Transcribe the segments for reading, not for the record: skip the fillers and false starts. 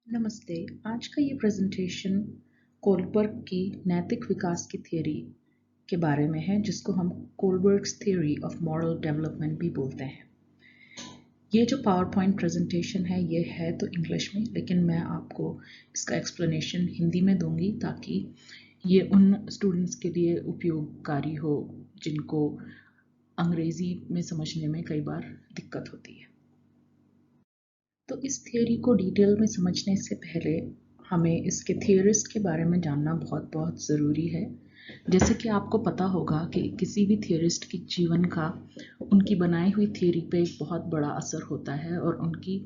नमस्ते। आज का ये प्रेजेंटेशन कोलबर्ग की नैतिक विकास की थ्योरी के बारे में है, जिसको हम Kohlberg's theory of moral development भी बोलते हैं। ये जो पावर पॉइंट प्रेजेंटेशन है ये है तो इंग्लिश में, लेकिन मैं आपको इसका एक्सप्लेनेशन हिंदी में दूंगी ताकि ये उन स्टूडेंट्स के लिए उपयोगकारी हो जिनको अंग्रेजी में समझने में कई बार दिक्कत होती है। तो इस थियोरी को डिटेल में समझने से पहले हमें इसके थियोरिस्ट के बारे में जानना बहुत बहुत ज़रूरी है। जैसे कि आपको पता होगा कि किसी भी थियोरिस्ट की जीवन का उनकी बनाई हुई थियोरी पे एक बहुत बड़ा असर होता है और उनकी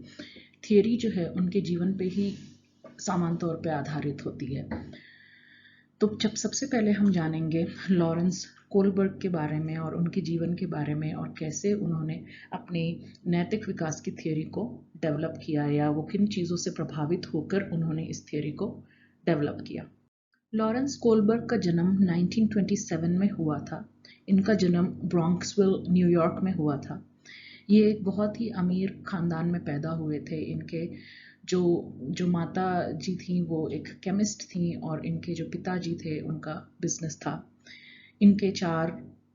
थियोरी जो है उनके जीवन पे ही सामान्य तौर पे आधारित होती है। तो जब सबसे पहले हम जानेंगे लॉरेंस कोलबर्ग के बारे में और उनके जीवन के बारे में और कैसे उन्होंने अपनी नैतिक विकास की थ्योरी को डेवलप किया या वो किन चीज़ों से प्रभावित होकर उन्होंने इस थ्योरी को डेवलप किया। लॉरेंस कोलबर्ग का जन्म 1927 में हुआ था। इनका जन्म ब्रॉन्क्सविल न्यूयॉर्क में हुआ था। ये एक बहुत ही अमीर खानदान में पैदा हुए थे। इनके जो जो माता जी थी वो एक केमिस्ट थी और इनके जो पिताजी थे उनका बिजनेस था। इनके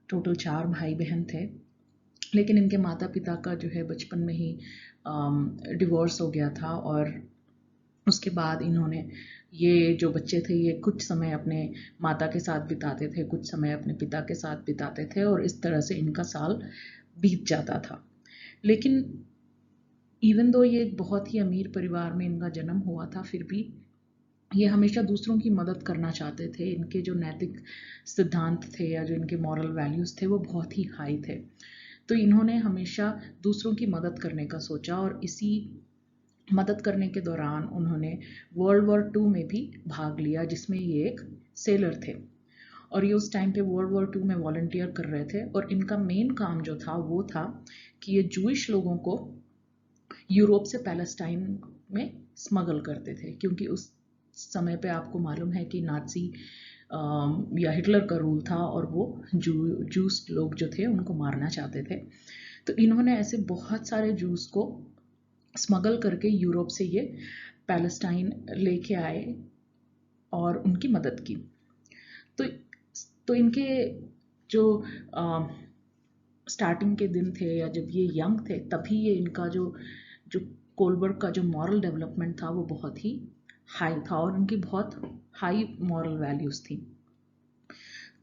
टोटल चार भाई बहन थे, लेकिन इनके माता पिता का जो है बचपन में ही डिवोर्स हो गया था और उसके बाद इन्होंने ये जो बच्चे थे ये कुछ समय अपने माता के साथ बिताते थे, कुछ समय अपने पिता के साथ बिताते थे और इस तरह से इनका साल बीत जाता था। लेकिन इवन दो ये एक बहुत ही अमीर परिवार में इनका जन्म हुआ था, फिर भी ये हमेशा दूसरों की मदद करना चाहते थे। इनके जो नैतिक सिद्धांत थे या जो इनके मॉरल वैल्यूज़ थे वो बहुत ही हाई थे। तो इन्होंने हमेशा दूसरों की मदद करने का सोचा और इसी मदद करने के दौरान उन्होंने वर्ल्ड वॉर 2 में भी भाग लिया, जिसमें ये एक सेलर थे और ये उस टाइम पे वर्ल्ड वॉर 2 में वॉलंटियर कर रहे थे। और इनका मेन काम जो था वो था कि ये जूइश लोगों को यूरोप से पैलेस्टाइन में स्मगल करते थे, क्योंकि उस समय पे आपको मालूम है कि नाजी या हिटलर का रूल था और वो जूस लोग जो थे उनको मारना चाहते थे। तो इन्होंने ऐसे बहुत सारे जूस को स्मगल करके यूरोप से ये पैलेस्टाइन लेके आए और उनकी मदद की। तो तो इनके जो स्टार्टिंग के दिन थे या जब ये यंग थे तभी ये इनका जो जो कोलबर्ग का जो मॉरल डेवलपमेंट था वो बहुत ही हाई था और उनकी बहुत हाई मॉरल वैल्यूज़ थी।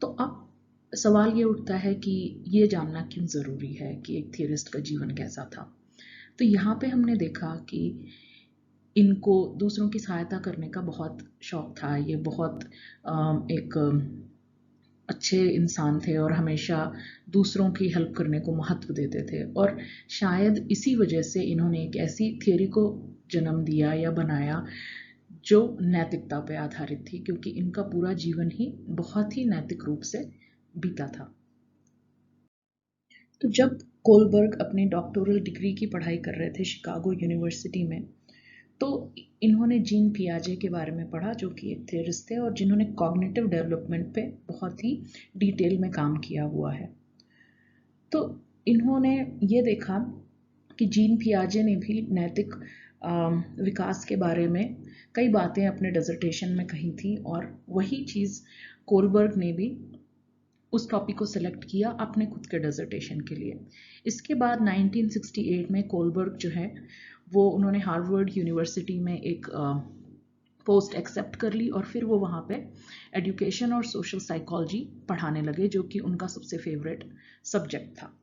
तो अब सवाल ये उठता है कि ये जानना क्यों ज़रूरी है कि एक थियरिस्ट का जीवन कैसा था। तो यहाँ पे हमने देखा कि इनको दूसरों की सहायता करने का बहुत शौक था। ये बहुत एक अच्छे इंसान थे और हमेशा दूसरों की हेल्प करने को महत्व देते थे और शायद इसी वजह से इन्होंने एक ऐसी थियोरी को जन्म दिया या बनाया जो नैतिकता पे आधारित थी, क्योंकि इनका पूरा जीवन ही बहुत ही नैतिक रूप से बीता था। तो जब कोलबर्ग अपनी डॉक्टोरल डिग्री की पढ़ाई कर रहे थे शिकागो यूनिवर्सिटी में, तो इन्होंने जीन पियाजे के बारे में पढ़ा, जो कि एक थियरिस्ट थे और जिन्होंने कॉग्निटिव डेवलपमेंट पे बहुत ही डिटेल में काम किया हुआ है। तो इन्होंने ये देखा कि जीन पियाजे ने भी नैतिक विकास के बारे में कई बातें अपने डिसर्टेशन में कही थी और वही चीज़ कोलबर्ग ने भी उस टॉपिक को सिलेक्ट किया अपने खुद के डिसर्टेशन के लिए। इसके बाद 1968 में कोलबर्ग जो है वो उन्होंने हार्वर्ड यूनिवर्सिटी में एक पोस्ट एक्सेप्ट कर ली और फिर वो वहाँ पे एजुकेशन और सोशल साइकोलॉजी पढ़ाने लगे, जो कि उनका सबसे फेवरेट सब्जेक्ट था।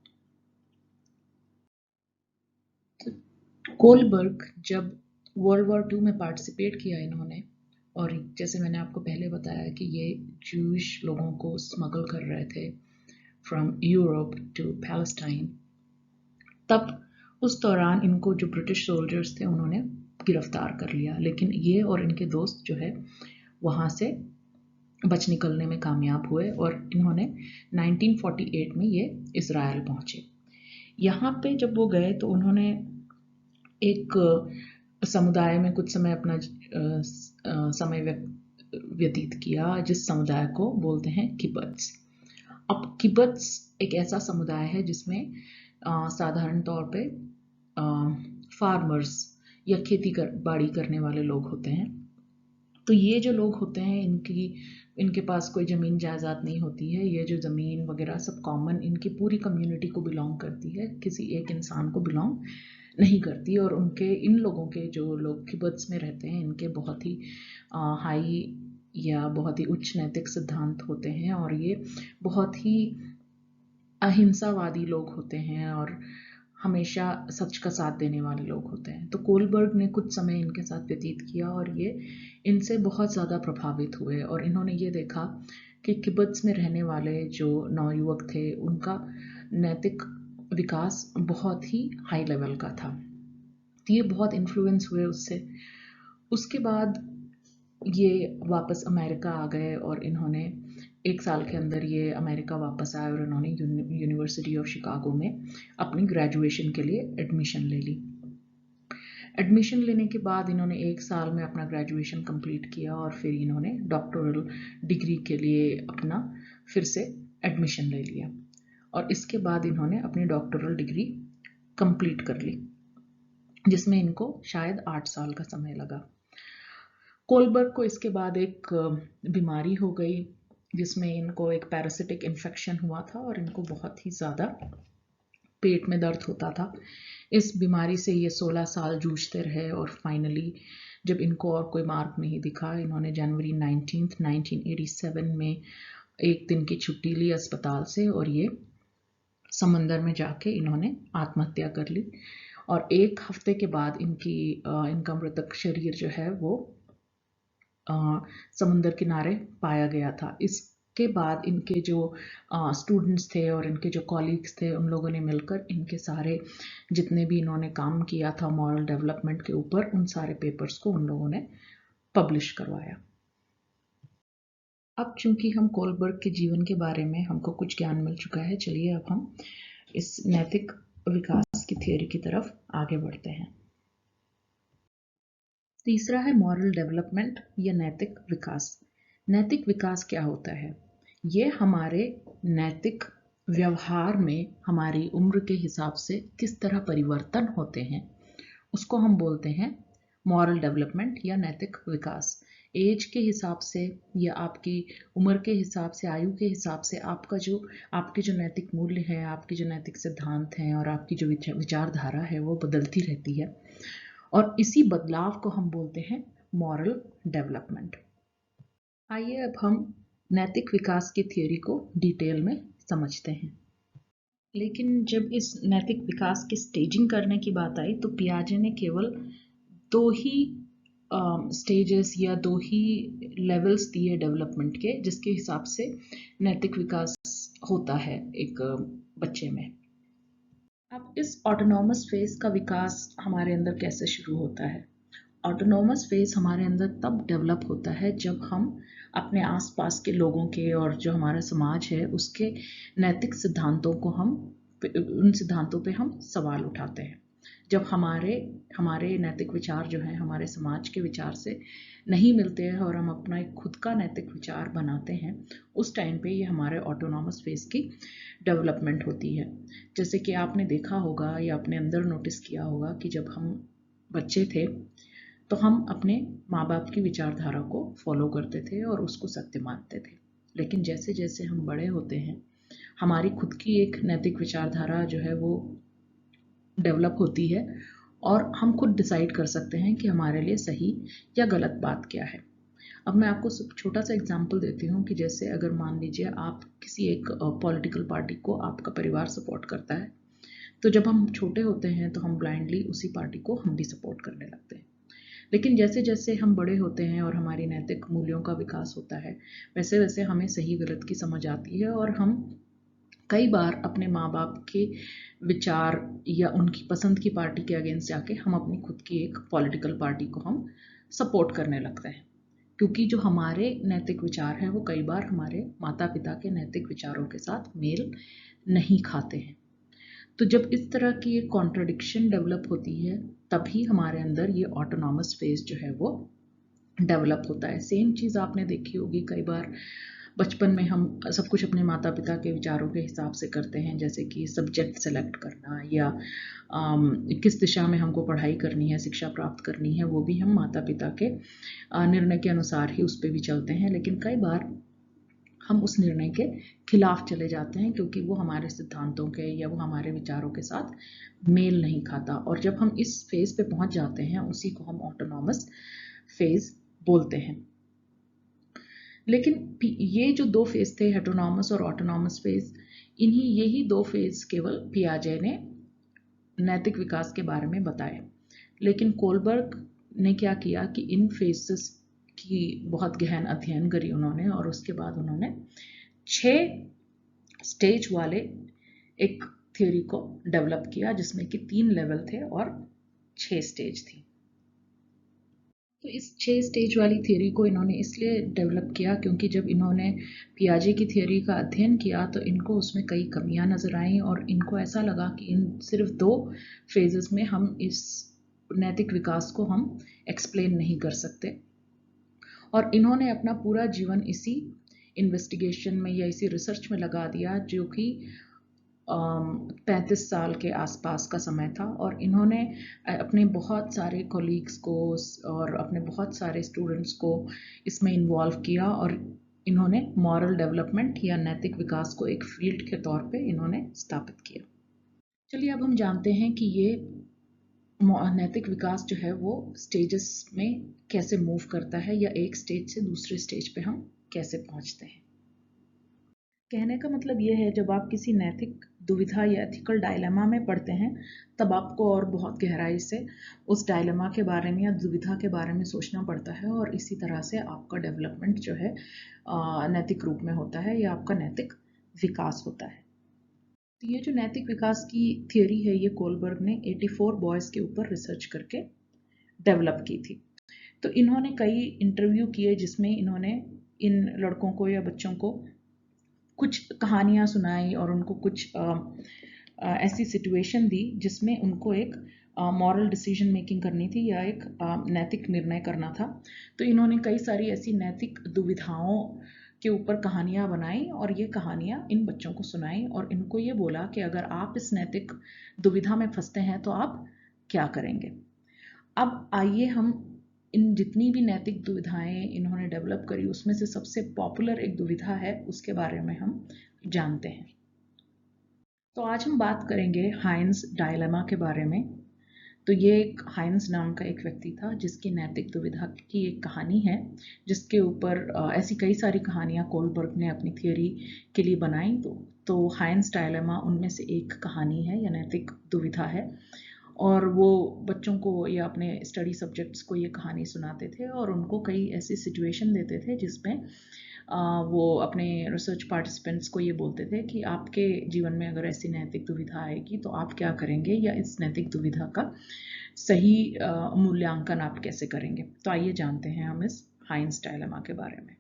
कोलबर्ग जब वर्ल्ड वॉर 2 में पार्टिसिपेट किया इन्होंने, और जैसे मैंने आपको पहले बताया कि ये जूश लोगों को स्मगल कर रहे थे फ्रॉम यूरोप टू पैलेस्टाइन, तब उस दौरान इनको जो ब्रिटिश सोल्जर्स थे उन्होंने गिरफ्तार कर लिया, लेकिन ये और इनके दोस्त जो है वहाँ से बच निकलने में कामयाब हुए और इन्होंने 1948 में ये इज़राइल पहुँचे। यहाँ पे जब वो गए तो उन्होंने एक समुदाय में कुछ समय अपना समय व्यतीत किया, जिस समुदाय को बोलते हैं किबत्स। अब किबत्स एक ऐसा समुदाय है जिसमें साधारण तौर पे फार्मर्स या खेती बाड़ी करने वाले लोग होते हैं। तो ये जो लोग होते हैं इनके पास कोई ज़मीन जायदाद नहीं होती है, ये जो ज़मीन वगैरह सब कॉमन इनकी पूरी कम्युनिटी को बिलोंग करती है, किसी एक इंसान को बिलोंग नहीं करती। और इन लोगों के जो लोग किबत्स में रहते हैं इनके बहुत ही हाई या बहुत ही उच्च नैतिक सिद्धांत होते हैं और ये बहुत ही अहिंसावादी लोग होते हैं और हमेशा सच का साथ देने वाले लोग होते हैं। तो कोलबर्ग ने कुछ समय इनके साथ व्यतीत किया और ये इनसे बहुत ज़्यादा प्रभावित हुए और इन्होंने ये देखा कि किबत्स में रहने वाले जो नवयुवक थे उनका नैतिक विकास बहुत ही हाई लेवल का था। तो ये बहुत इन्फ्लुएंस हुए उससे। उसके बाद ये वापस अमेरिका आ गए और इन्होंने 1 साल के अंदर ये अमेरिका वापस आए और इन्होंने यूनिवर्सिटी ऑफ शिकागो में अपनी ग्रेजुएशन के लिए एडमिशन ले ली। एडमिशन लेने के बाद इन्होंने 1 साल में अपना ग्रेजुएशन कंप्लीट किया और फिर इन्होंने डॉक्टोरल डिग्री के लिए अपना फिर से एडमिशन ले लिया और इसके बाद इन्होंने अपनी डॉक्टोरल डिग्री कंप्लीट कर ली, जिसमें इनको शायद 8 साल का समय लगा। कोलबर्ग को इसके बाद एक बीमारी हो गई जिसमें इनको एक पैरासिटिक इन्फेक्शन हुआ था और इनको बहुत ही ज़्यादा पेट में दर्द होता था। इस बीमारी से ये 16 साल जूझते रहे और फाइनली जब इनको और कोई मार्ग नहीं दिखा, इन्होंने जनवरी 19, 1987 में एक दिन की छुट्टी ली अस्पताल से और ये समंदर में जाके इन्होंने आत्महत्या कर ली और 1 हफ्ते के बाद इनका मृतक शरीर जो है वो समुंदर किनारे पाया गया था। इसके बाद इनके जो स्टूडेंट्स थे और इनके जो कॉलीग्स थे उन लोगों ने मिलकर इनके सारे जितने भी इन्होंने काम किया था मॉरल डेवलपमेंट के ऊपर उन सारे पेपर्स को उन लोगों ने पब्लिश करवाया। अब चूंकि हम कोलबर्ग के जीवन के बारे में हमको कुछ ज्ञान मिल चुका है, चलिए अब हम इस नैतिक विकास की थ्योरी की तरफ आगे बढ़ते हैं। तीसरा है मॉरल डेवलपमेंट या नैतिक विकास। नैतिक विकास क्या होता है? ये हमारे नैतिक व्यवहार में हमारी उम्र के हिसाब से किस तरह परिवर्तन होते हैं उसको हम बोलते हैं मॉरल डेवलपमेंट या नैतिक विकास। एज के हिसाब से या आपकी उम्र के हिसाब से, आयु के हिसाब से आपके जो नैतिक मूल्य हैं, आपके जो नैतिक सिद्धांत हैं और आपकी जो विचारधारा है वो बदलती रहती है और इसी बदलाव को हम बोलते हैं मॉरल डेवलपमेंट। आइए अब हम नैतिक विकास की थ्योरी को डिटेल में समझते हैं। लेकिन जब इस नैतिक विकास की स्टेजिंग करने की बात आई तो पियाजे ने केवल 2 ही स्टेजेस या 2 ही लेवल्स दिए डेवलपमेंट के, जिसके हिसाब से नैतिक विकास होता है एक बच्चे में। अब इस ऑटोनॉमस फेज का विकास हमारे अंदर कैसे शुरू होता है? ऑटोनॉमस फेज हमारे अंदर तब डेवलप होता है जब हम अपने आसपास के लोगों के और जो हमारा समाज है उसके नैतिक सिद्धांतों को उन सिद्धांतों पे हम सवाल उठाते हैं। जब हमारे नैतिक विचार जो हैं हमारे समाज के विचार से नहीं मिलते हैं और हम अपना एक खुद का नैतिक विचार बनाते हैं, उस टाइम पे ये हमारे ऑटोनॉमस फेज की डेवलपमेंट होती है। जैसे कि आपने देखा होगा या अपने अंदर नोटिस किया होगा कि जब हम बच्चे थे तो हम अपने माँ बाप की विचारधारा को फॉलो करते थे और उसको सत्य मानते थे। लेकिन जैसे जैसे हम बड़े होते हैं हमारी खुद की एक नैतिक विचारधारा जो है वो डेवलप होती है और हम खुद डिसाइड कर सकते हैं कि हमारे लिए सही या गलत बात क्या है। अब मैं आपको छोटा सा एग्जांपल देती हूँ कि जैसे अगर मान लीजिए आप किसी एक पॉलिटिकल पार्टी को आपका परिवार सपोर्ट करता है, तो जब हम छोटे होते हैं तो हम ब्लाइंडली उसी पार्टी को हम भी सपोर्ट करने लगते हैं। लेकिन जैसे जैसे हम बड़े होते हैं और हमारी नैतिक मूल्यों का विकास होता है, वैसे वैसे हमें सही गलत की समझ आती है और हम कई बार अपने माँ बाप के विचार या उनकी पसंद की पार्टी के अगेंस्ट जाके हम अपनी खुद की एक पॉलिटिकल पार्टी को हम सपोर्ट करने लगते हैं, क्योंकि जो हमारे नैतिक विचार हैं वो कई बार हमारे माता पिता के नैतिक विचारों के साथ मेल नहीं खाते हैं। तो जब इस तरह की एक कॉन्ट्रडिक्शन डेवलप होती है तभी हमारे अंदर ये ऑटोनॉमस फेज जो है वो डेवलप होता है। सेम चीज़ आपने देखी होगी कई बार बचपन में हम सब कुछ अपने माता पिता के विचारों के हिसाब से करते हैं, जैसे कि सब्जेक्ट सेलेक्ट करना या किस दिशा में हमको पढ़ाई करनी है, शिक्षा प्राप्त करनी है, वो भी हम माता पिता के निर्णय के अनुसार ही उस पर भी चलते हैं। लेकिन कई बार हम उस निर्णय के खिलाफ चले जाते हैं क्योंकि वो हमारे सिद्धांतों के या वो हमारे विचारों के साथ मेल नहीं खाता। और जब हम इस फेज पे पहुंच जाते हैं, उसी को हम ऑटोनॉमस फेज बोलते हैं। लेकिन ये जो दो फेज थे, हेटेरोनॉमस और ऑटोनॉमस फेज, यही दो फेज केवल पियाजे ने नैतिक विकास के बारे में बताए। लेकिन कोलबर्ग ने क्या किया कि इन फेजेस की बहुत गहन अध्ययन करी उन्होंने, और उसके बाद उन्होंने 6 स्टेज वाले एक थ्योरी को डेवलप किया, जिसमें कि 3 लेवल थे और 6 स्टेज थी। तो इस 6 स्टेज वाली थ्योरी को इन्होंने इसलिए डेवलप किया क्योंकि जब इन्होंने पियाजे की थ्योरी का अध्ययन किया तो इनको उसमें कई कमियां नजर आईं, और इनको ऐसा लगा कि इन सिर्फ 2 फेजेस में हम इस नैतिक विकास को हम एक्सप्लेन नहीं कर सकते। और इन्होंने अपना पूरा जीवन इसी इन्वेस्टिगेशन में या इसी रिसर्च में लगा दिया, जो कि 35 साल के आसपास का समय था। और इन्होंने अपने बहुत सारे कोलीग्स को और अपने बहुत सारे स्टूडेंट्स को इसमें इन्वॉल्व किया, और इन्होंने मॉरल डेवलपमेंट या नैतिक विकास को एक फील्ड के तौर पे इन्होंने स्थापित किया। चलिए अब हम जानते हैं कि ये नैतिक विकास जो है वो स्टेजेस में कैसे मूव करता है, या एक स्टेज से दूसरे स्टेज पे हम कैसे पहुंचते हैं। कहने का मतलब ये है, जब आप किसी नैतिक दुविधा या एथिकल डायलेमा में पड़ते हैं, तब आपको और बहुत गहराई से उस डायलेमा के बारे में या दुविधा के बारे में सोचना पड़ता है, और इसी तरह से आपका डेवलपमेंट जो है नैतिक रूप में होता है, या आपका नैतिक विकास होता है। तो ये जो नैतिक विकास की थियोरी है, ये कोलबर्ग ने 84 बॉयज़ के ऊपर रिसर्च करके डेवलप की थी। तो इन्होंने कई इंटरव्यू किए जिसमें इन्होंने इन लड़कों को या बच्चों को कुछ कहानियाँ सुनाई और उनको कुछ ऐसी सिचुएशन दी जिसमें उनको एक मॉरल डिसीजन मेकिंग करनी थी या एक नैतिक निर्णय करना था। तो इन्होंने कई सारी ऐसी नैतिक दुविधाओं के ऊपर कहानियाँ बनाई, और ये कहानियाँ इन बच्चों को सुनाई, और इनको ये बोला कि अगर आप इस नैतिक दुविधा में फंसते हैं तो आप क्या करेंगे। अब आइए हम इन जितनी भी नैतिक दुविधाएं इन्होंने डेवलप करी, उसमें से सबसे पॉपुलर एक दुविधा है, उसके बारे में हम जानते हैं। तो आज हम बात करेंगे हाइंस डायलेमा के बारे में। तो ये एक हाइंस नाम का एक व्यक्ति था जिसकी नैतिक दुविधा की एक कहानी है, जिसके ऊपर ऐसी कई सारी कहानियां कोलबर्ग ने अपनी थियोरी के लिए बनाई। तो हाइंस डायलेमा उनमें से एक कहानी है या नैतिक दुविधा है, और वो बच्चों को या अपने स्टडी सब्जेक्ट्स को ये कहानी सुनाते थे, और उनको कई ऐसी सिचुएशन देते थे जिसमें वो अपने रिसर्च पार्टिसिपेंट्स को ये बोलते थे कि आपके जीवन में अगर ऐसी नैतिक दुविधा आएगी तो आप क्या करेंगे, या इस नैतिक दुविधा का सही मूल्यांकन आप कैसे करेंगे। तो आइए जानते हैं हम इस हाइंस डायलेमा के बारे में।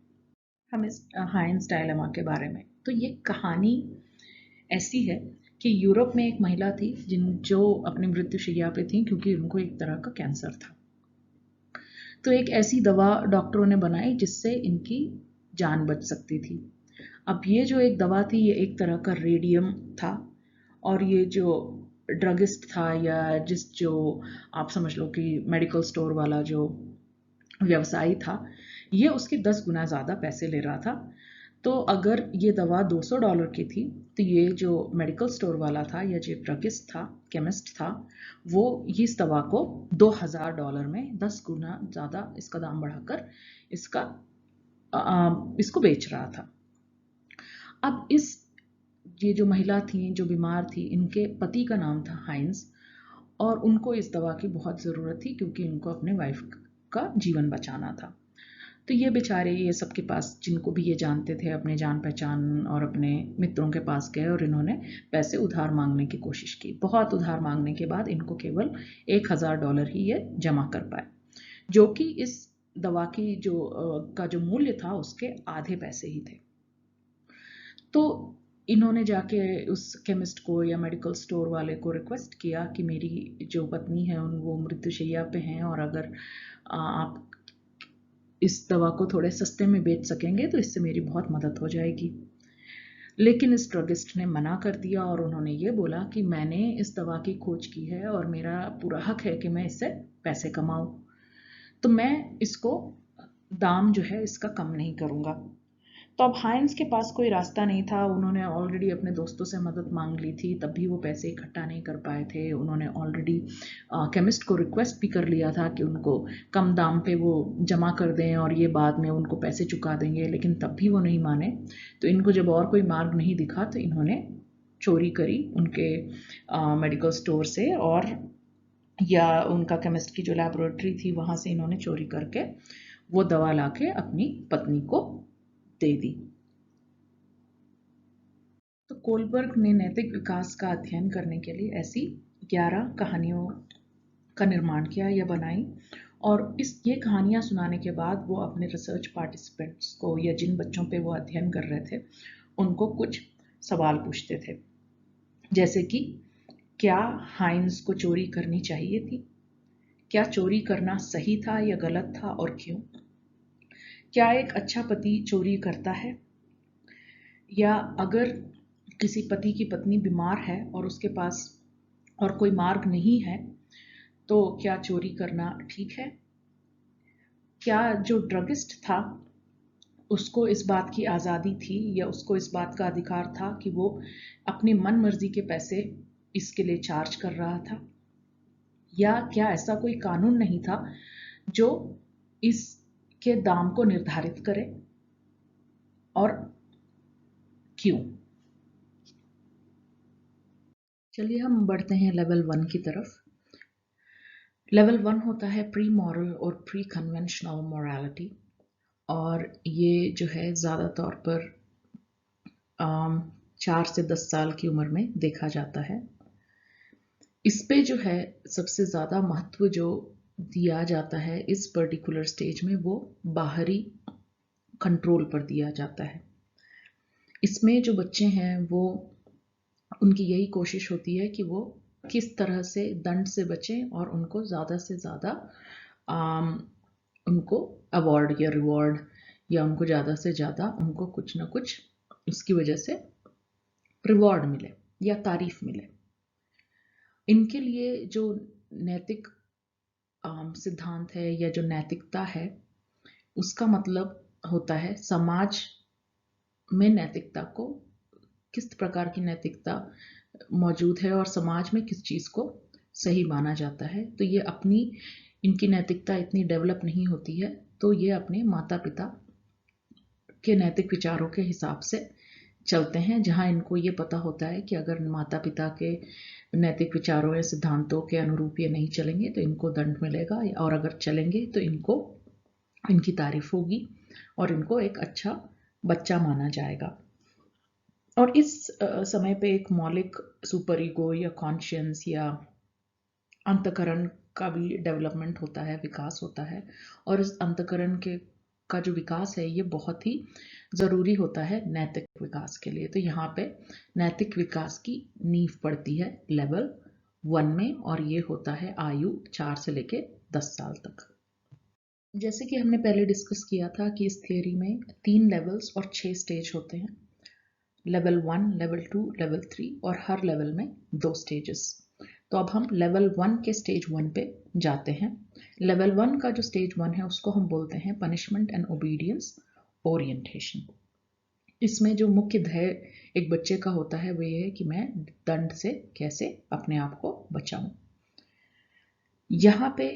हाइंस डायलेमा के बारे में, तो ये कहानी ऐसी है कि यूरोप में एक महिला थी जो अपनी मृत्युशैया पे थी क्योंकि उनको एक तरह का कैंसर था। तो एक ऐसी दवा डॉक्टरों ने बनाई जिससे इनकी जान बच सकती थी। अब ये जो एक दवा थी, ये एक तरह का रेडियम था, और ये जो ड्रगिस्ट था या जो आप समझ लो कि मेडिकल स्टोर वाला जो व्यवसायी था, ये उसके 10 गुना ज़्यादा पैसे ले रहा था। तो अगर ये दवा $200 की थी, तो ये जो मेडिकल स्टोर वाला था या जो ड्रगिस्ट था, केमिस्ट था, वो इस दवा को $2000 में 10 गुना ज़्यादा इसका दाम बढ़ाकर इसको बेच रहा था। अब ये जो महिला थी जो बीमार थी, इनके पति का नाम था हाइंस, और उनको इस दवा की बहुत ज़रूरत थी क्योंकि उनको अपने वाइफ का जीवन बचाना था। तो ये बेचारे ये सबके पास, जिनको भी ये जानते थे, अपने जान पहचान और अपने मित्रों के पास गए और इन्होंने पैसे उधार मांगने की कोशिश की। बहुत उधार मांगने के बाद इनको केवल $1000 ही ये जमा कर पाए, जो कि इस दवा की जो मूल्य था उसके आधे पैसे ही थे। तो इन्होंने जाके उस केमिस्ट को या मेडिकल स्टोर वाले को रिक्वेस्ट किया कि मेरी जो पत्नी है वो मृत्युशैया पे हैं, और अगर आप इस दवा को थोड़े सस्ते में बेच सकेंगे तो इससे मेरी बहुत मदद हो जाएगी। लेकिन इस ड्रगिस्ट ने मना कर दिया और उन्होंने ये बोला कि मैंने इस दवा की खोज की है और मेरा पूरा हक है कि मैं इससे पैसे कमाऊं, तो मैं इसको दाम जो है इसका कम नहीं करूंगा। तो अब हाइंस के पास कोई रास्ता नहीं था, उन्होंने ऑलरेडी अपने दोस्तों से मदद मांग ली थी, तब भी वो पैसे इकट्ठा नहीं कर पाए थे। उन्होंने ऑलरेडी केमिस्ट को रिक्वेस्ट भी कर लिया था कि उनको कम दाम पे वो जमा कर दें और ये बाद में उनको पैसे चुका देंगे, लेकिन तब भी वो नहीं माने। तो इनको जब और कोई मार्ग नहीं दिखा तो इन्होंने चोरी करी उनके मेडिकल स्टोर से, और या उनका केमिस्ट की जो लैबोरेटरी थी वहाँ से इन्होंने चोरी करके वो दवा लाके अपनी पत्नी को दे दी। तो कोलबर्ग ने नैतिक विकास का अध्ययन करने के लिए ऐसी 11 कहानियों का निर्माण किया या बनाई, और ये कहानियां सुनाने के बाद वो अपने रिसर्च पार्टिसिपेंट्स को या जिन बच्चों पे वो अध्ययन कर रहे थे उनको कुछ सवाल पूछते थे, जैसे कि क्या हाइंस को चोरी करनी चाहिए थी, क्या चोरी करना सही था या गलत था और क्यों, क्या एक अच्छा पति चोरी करता है, या अगर किसी पति की पत्नी बीमार है और उसके पास और कोई मार्ग नहीं है तो क्या चोरी करना ठीक है, क्या जो ड्रगिस्ट था उसको इस बात की आज़ादी थी या उसको इस बात का अधिकार था कि वो अपनी मन मर्जी के पैसे इसके लिए चार्ज कर रहा था, या क्या ऐसा कोई कानून नहीं था जो इसके दाम को निर्धारित करे और क्यों। चलिए हम बढ़ते हैं लेवल 1 की तरफ। लेवल 1 होता है प्री मॉरल और प्री कन्वेंशनल मोरालिटी, और ये जो है ज़्यादा तौर पर 4 से 10 साल की उम्र में देखा जाता है। इस पे जो है सबसे ज़्यादा महत्व जो दिया जाता है इस पर्टिकुलर स्टेज में वो बाहरी कंट्रोल पर दिया जाता है। इसमें जो बच्चे हैं वो उनकी यही कोशिश होती है कि वो किस तरह से दंड से बचें और उनको ज़्यादा से ज़्यादा उनको अवार्ड या रिवॉर्ड या उनको ज़्यादा से ज़्यादा उनको कुछ ना कुछ उसकी वजह से रिवॉर्ड मिले या तारीफ मिले। इनके लिए जो नैतिक सिद्धांत है या जो नैतिकता है उसका मतलब होता है समाज में नैतिकता को, किस प्रकार की नैतिकता मौजूद है और समाज में किस चीज़ को सही माना जाता है। तो ये अपनी इनकी नैतिकता इतनी डेवलप नहीं होती है, तो ये अपने माता पिता के नैतिक विचारों के हिसाब से चलते हैं, जहाँ इनको ये पता होता है कि अगर माता पिता के नैतिक विचारों या सिद्धांतों के अनुरूप ये नहीं चलेंगे तो इनको दंड मिलेगा, और अगर चलेंगे तो इनको इनकी तारीफ होगी और इनको एक अच्छा बच्चा माना जाएगा। और इस समय पे एक मौलिक सुपर ईगो या कॉन्शियंस या अंतःकरण का भी डेवलपमेंट होता है, विकास होता है, और इस अंतःकरण के का जो विकास है ये बहुत ही ज़रूरी होता है नैतिक विकास के लिए। तो यहाँ पे नैतिक विकास की नींव पड़ती है लेवल 1 में, और ये होता है आयु 4 से लेके 10 साल तक। जैसे कि हमने पहले डिस्कस किया था कि इस थियरी में 3 लेवल्स और 6 स्टेज होते हैं, लेवल 1, लेवल 2, लेवल 3, और हर लेवल में 2 स्टेजेस। तो अब हम लेवल 1 के स्टेज 1 पे जाते हैं। लेवल 1 का जो स्टेज 1 है उसको हम बोलते हैं पनिशमेंट एंड ओबीडियंस ओरिएंटेशन। इसमें जो मुख्य ध्येय एक बच्चे का होता है वो ये है कि मैं दंड से कैसे अपने आप को बचाऊं। यहाँ पे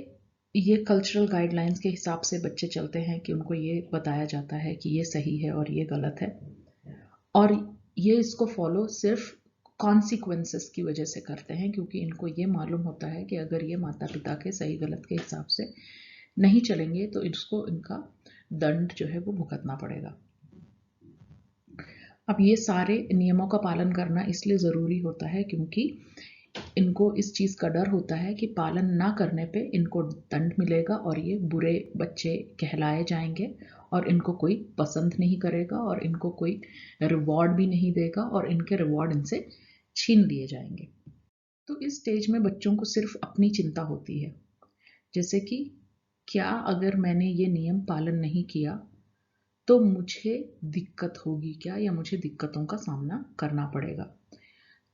ये कल्चरल गाइडलाइंस के हिसाब से बच्चे चलते हैं कि उनको ये बताया जाता है कि ये सही है और ये गलत है, और ये इसको फॉलो सिर्फ कॉन्सिक्वेंसेस की वजह से करते हैं, क्योंकि इनको ये मालूम होता है कि अगर ये माता पिता के सही गलत के हिसाब से नहीं चलेंगे तो इसको इनका दंड जो है वो भुगतना पड़ेगा। अब ये सारे नियमों का पालन करना इसलिए ज़रूरी होता है क्योंकि इनको इस चीज़ का डर होता है कि पालन ना करने पे इनको दंड मिलेगा और ये बुरे बच्चे कहलाए जाएंगे और इनको कोई पसंद नहीं करेगा और इनको कोई रिवॉर्ड भी नहीं देगा और इनके रिवॉर्ड इनसे छीन लिए जाएंगे। तो इस स्टेज में बच्चों को सिर्फ अपनी चिंता होती है, जैसे कि क्या अगर मैंने ये नियम पालन नहीं किया तो मुझे दिक्कत होगी क्या, या मुझे दिक्कतों का सामना करना पड़ेगा।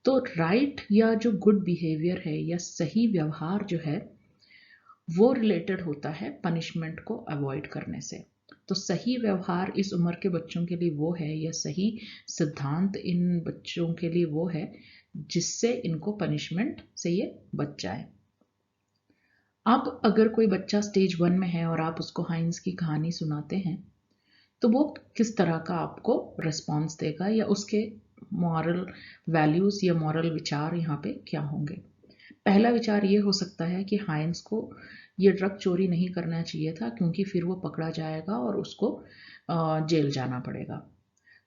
तो राइट या जो गुड बिहेवियर है या सही व्यवहार जो है वो रिलेटेड होता है पनिशमेंट को अवॉइड करने से। तो सही व्यवहार इस उम्र के बच्चों के लिए वो है, या सही सिद्धांत इन बच्चों के लिए वो है जिससे इनको पनिशमेंट से ये बच जाए। अब अगर कोई बच्चा स्टेज 1 में है और आप उसको हाइंस की कहानी सुनाते हैं तो वो किस तरह का आपको रिस्पॉन्स देगा, या उसके मॉरल वैल्यूज या मॉरल विचार यहाँ पे क्या होंगे। पहला विचार ये हो सकता है कि हाइंस को ये ड्रग चोरी नहीं करना चाहिए था क्योंकि फिर वो पकड़ा जाएगा और उसको जेल जाना पड़ेगा।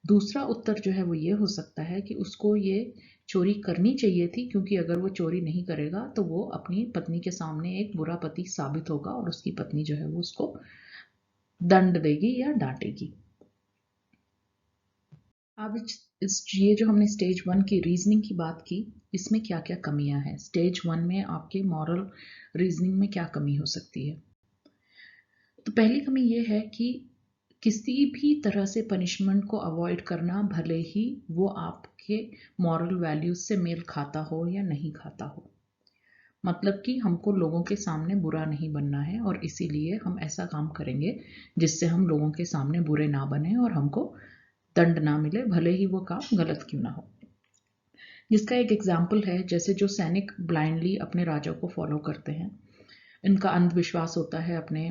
दूसरा उत्तर जो है वो ये हो सकता है कि उसको ये चोरी करनी चाहिए थी क्योंकि अगर वो चोरी नहीं करेगा तो वो अपनी पत्नी के सामने एक बुरा पति साबित होगा और उसकी पत्नी जो है वो उसको दंड देगी या डांटेगी। अब ये जो हमने स्टेज 1 की रीजनिंग की बात की, इसमें क्या क्या कमियां हैं। स्टेज 1 में आपके मॉरल रीजनिंग में क्या कमी हो सकती है। तो पहली कमी ये है कि किसी भी तरह से पनिशमेंट को अवॉइड करना, भले ही वो आपके मॉरल वैल्यूज से मेल खाता हो या नहीं खाता हो। मतलब कि हमको लोगों के सामने बुरा नहीं बनना है और इसीलिए हम ऐसा काम करेंगे जिससे हम लोगों के सामने बुरे ना बने और हमको दंड ना मिले, भले ही वो काम गलत क्यों ना हो। जिसका एक एग्जाम्पल है, जैसे जो सैनिक ब्लाइंडली अपने राजा को फॉलो करते हैं, इनका अंधविश्वास होता है अपने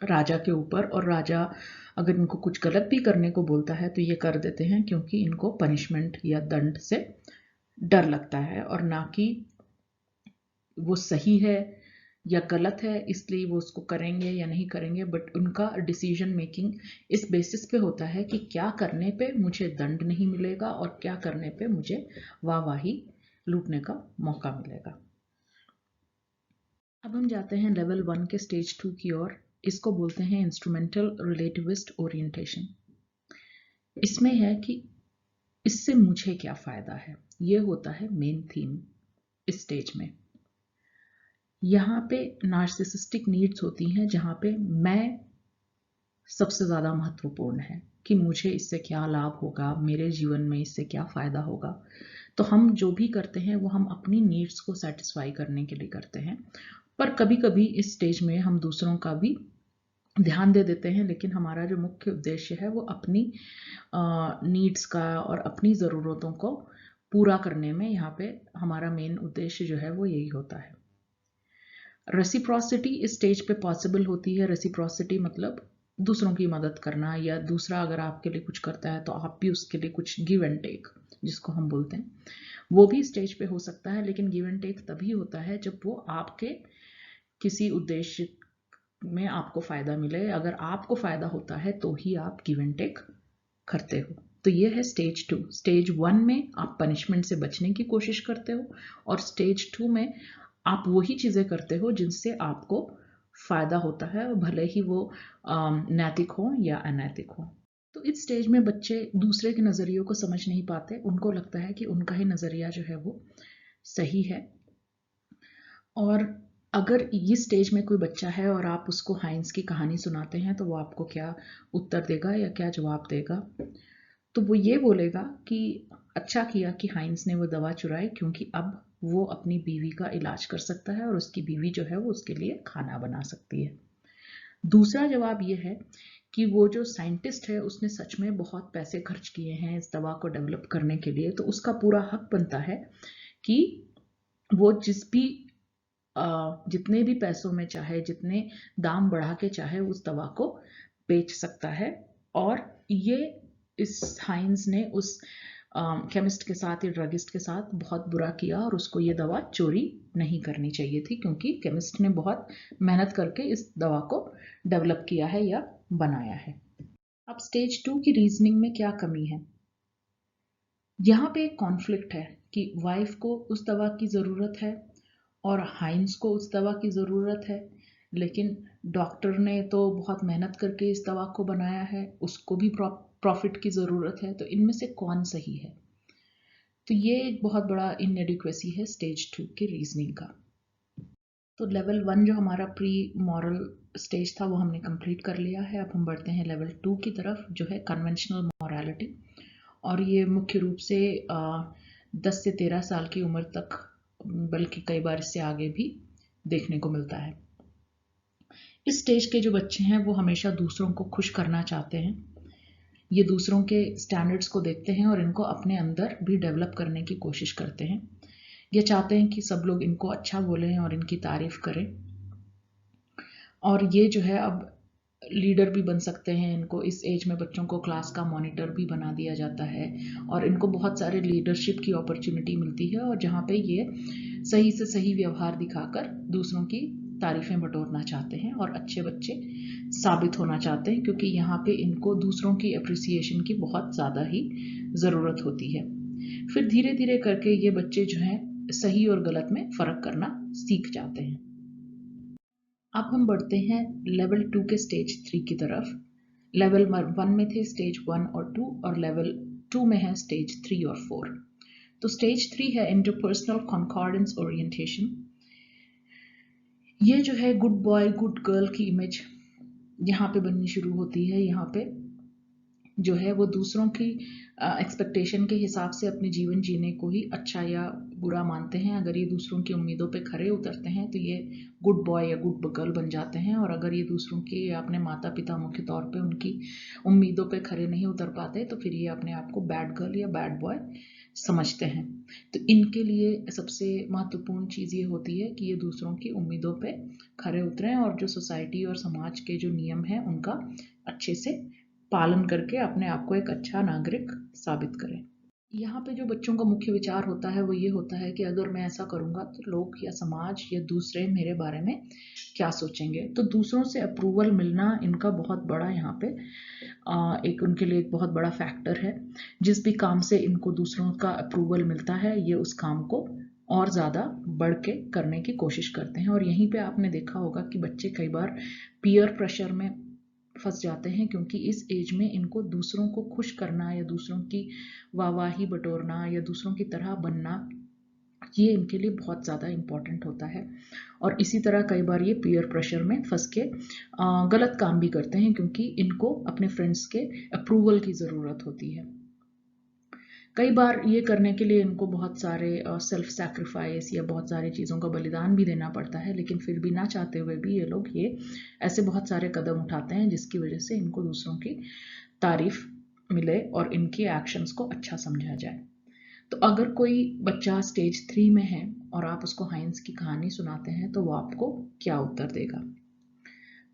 राजा के ऊपर, और राजा अगर इनको कुछ गलत भी करने को बोलता है तो ये कर देते हैं क्योंकि इनको पनिशमेंट या दंड से डर लगता है, और ना कि वो सही है या गलत है इसलिए वो उसको करेंगे या नहीं करेंगे, बट उनका डिसीजन मेकिंग इस बेसिस पे होता है कि क्या करने पे मुझे दंड नहीं मिलेगा और क्या करने पे मुझे वाहवाही लूटने का मौका मिलेगा। अब हम जाते हैं लेवल 1 के स्टेज 2 की ओर। इसको बोलते हैं इंस्ट्रूमेंटल रिलेटिविस्ट ओरिएंटेशन। इसमें है कि इससे मुझे क्या फायदा है, ये होता है मेन थीम इस स्टेज में। यहाँ पे नार्सिसिस्टिक नीड्स होती हैं जहाँ पे मैं सबसे ज़्यादा महत्वपूर्ण है कि मुझे इससे क्या लाभ होगा, मेरे जीवन में इससे क्या फ़ायदा होगा। तो हम जो भी करते हैं वो हम अपनी नीड्स को सेटिस्फाई करने के लिए करते हैं, पर कभी कभी इस स्टेज में हम दूसरों का भी ध्यान दे देते हैं, लेकिन हमारा जो मुख्य उद्देश्य है वो अपनी नीड्स का और अपनी ज़रूरतों को पूरा करने में, यहाँ पे हमारा मेन उद्देश्य जो है वो यही होता है। रेसिप्रोसिटी इस स्टेज पे पॉसिबल होती है। रेसिप्रोसिटी मतलब दूसरों की मदद करना, या दूसरा अगर आपके लिए कुछ करता है तो आप भी उसके लिए कुछ गिव एंड टेक जिसको हम बोलते हैं, वो भी स्टेज पे हो सकता है। लेकिन गिव एंड टेक तभी होता है जब वो आपके किसी उद्देश्य में आपको फायदा मिले। अगर आपको फायदा होता है तो ही आप गिव एंड टेक करते हो। तो ये है स्टेज 2। स्टेज 1 में आप पनिशमेंट से बचने की कोशिश करते हो, और स्टेज 2 में आप वही चीज़ें करते हो जिनसे आपको फायदा होता है, भले ही वो नैतिक हो या अनैतिक हो। तो इस स्टेज में बच्चे दूसरे के नज़रियों को समझ नहीं पाते। उनको लगता है कि उनका ही नज़रिया जो है वो सही है। और अगर इस स्टेज में कोई बच्चा है और आप उसको हाइंस की कहानी सुनाते हैं तो वो आपको क्या उत्तर देगा या क्या जवाब देगा। तो वो ये बोलेगा कि अच्छा किया कि हाइंस ने वो दवा चुराई, क्योंकि अब वो अपनी बीवी का इलाज कर सकता है और उसकी बीवी जो है वो उसके लिए खाना बना सकती है। दूसरा जवाब ये है कि वो जो साइंटिस्ट है उसने सच में बहुत पैसे खर्च किए हैं इस दवा को डेवलप करने के लिए, तो उसका पूरा हक बनता है कि वो जितने भी पैसों में चाहे, जितने दाम बढ़ा के चाहे उस दवा को बेच सकता है। और ये इस हाइंस ने उस केमिस्ट के साथ या ड्रगिस्ट के साथ बहुत बुरा किया, और उसको ये दवा चोरी नहीं करनी चाहिए थी क्योंकि केमिस्ट ने बहुत मेहनत करके इस दवा को डेवलप किया है या बनाया है। अब स्टेज 2 की रीजनिंग में क्या कमी है। यहाँ पे एक कॉन्फ्लिक्ट है कि वाइफ को उस दवा की ज़रूरत है और हाइंस को उस दवा की ज़रूरत है, लेकिन डॉक्टर ने तो बहुत मेहनत करके इस दवा को बनाया है, उसको भी प्रॉफिट की ज़रूरत है, तो इनमें से कौन सही है। तो ये एक बहुत बड़ा इनएडिक्वेसी है स्टेज 2 के रीजनिंग का। तो लेवल 1 जो हमारा प्री मॉरल स्टेज था वो हमने कंप्लीट कर लिया है। अब हम बढ़ते हैं लेवल 2 की तरफ, जो है कन्वेंशनल मॉरलिटी, और ये मुख्य रूप से 10 से 13 साल की उम्र तक, बल्कि कई बार इससे आगे भी देखने को मिलता है। इस स्टेज के जो बच्चे हैं वो हमेशा दूसरों को खुश करना चाहते हैं। ये दूसरों के स्टैंडर्ड्स को देखते हैं और इनको अपने अंदर भी डेवलप करने की कोशिश करते हैं। ये चाहते हैं कि सब लोग इनको अच्छा बोलें और इनकी तारीफ करें, और ये जो है अब लीडर भी बन सकते हैं। इनको इस एज में बच्चों को क्लास का मॉनिटर भी बना दिया जाता है और इनको बहुत सारे लीडरशिप की अपॉर्चुनिटी मिलती है, और जहाँ पे ये सही से सही व्यवहार दिखाकर दूसरों की तारीफें बटोरना चाहते हैं और अच्छे बच्चे साबित होना चाहते हैं, क्योंकि यहाँ पे इनको दूसरों की अप्रिसिएशन की बहुत ज़्यादा ही ज़रूरत होती है। फिर धीरे धीरे करके ये बच्चे जो हैं सही और गलत में फ़र्क करना सीख जाते हैं। अब हम बढ़ते हैं लेवल 2 के स्टेज 3 की तरफ। लेवल 1 में थे स्टेज 1 और 2, और लेवल 2 में है स्टेज 3 और 4। तो स्टेज 3 है इंटरपर्सनल कॉन्कॉर्डेंस ओरिएंटेशन। ये जो है गुड बॉय गुड गर्ल की इमेज यहाँ पे बननी शुरू होती है। यहाँ पे जो है वो दूसरों की एक्सपेक्टेशन के हिसाब से अपने जीवन जीने को ही अच्छा या बुरा मानते हैं। अगर ये दूसरों की उम्मीदों पे खरे उतरते हैं तो ये गुड बॉय या गुड गर्ल बन जाते हैं, और अगर ये दूसरों की या अपने माता पिता मुख्य तौर पे उनकी उम्मीदों पे खरे नहीं उतर पाते तो फिर ये अपने आप को बैड गर्ल या बैड बॉय समझते हैं। तो इनके लिए सबसे महत्वपूर्ण चीज़ ये होती है कि ये दूसरों की उम्मीदों पे खरे उतरें और जो सोसाइटी और समाज के जो नियम हैं उनका अच्छे से पालन करके अपने आप को एक अच्छा नागरिक साबित करें। यहाँ पे जो बच्चों का मुख्य विचार होता है वो ये होता है कि अगर मैं ऐसा करूँगा तो लोग या समाज या दूसरे मेरे बारे में क्या सोचेंगे। तो दूसरों से अप्रूवल मिलना इनका बहुत बड़ा यहाँ पे एक उनके लिए एक बहुत बड़ा फैक्टर है। जिस भी काम से इनको दूसरों का अप्रूवल मिलता है ये उस काम को और ज़्यादा बढ़ के करने की कोशिश करते हैं। और यहीं पे आपने देखा होगा कि बच्चे कई बार पीयर प्रेशर में फंस जाते हैं, क्योंकि इस एज में इनको दूसरों को खुश करना या दूसरों की वाहवाही बटोरना या दूसरों की तरह बनना, ये इनके लिए बहुत ज़्यादा इम्पॉर्टेंट होता है। और इसी तरह कई बार ये पीयर प्रेशर में फंस के गलत काम भी करते हैं, क्योंकि इनको अपने फ्रेंड्स के अप्रूवल की ज़रूरत होती है। कई बार ये करने के लिए इनको बहुत सारे सेल्फ सैक्रिफाइस या बहुत सारी चीज़ों का बलिदान भी देना पड़ता है, लेकिन फिर भी ना चाहते हुए भी ये लोग ये ऐसे बहुत सारे कदम उठाते हैं जिसकी वजह से इनको दूसरों की तारीफ मिले और इनकी एक्शंस को अच्छा समझा जाए। तो अगर कोई बच्चा स्टेज 3 में है और आप उसको हाइंस की कहानी सुनाते हैं तो वो आपको क्या उत्तर देगा?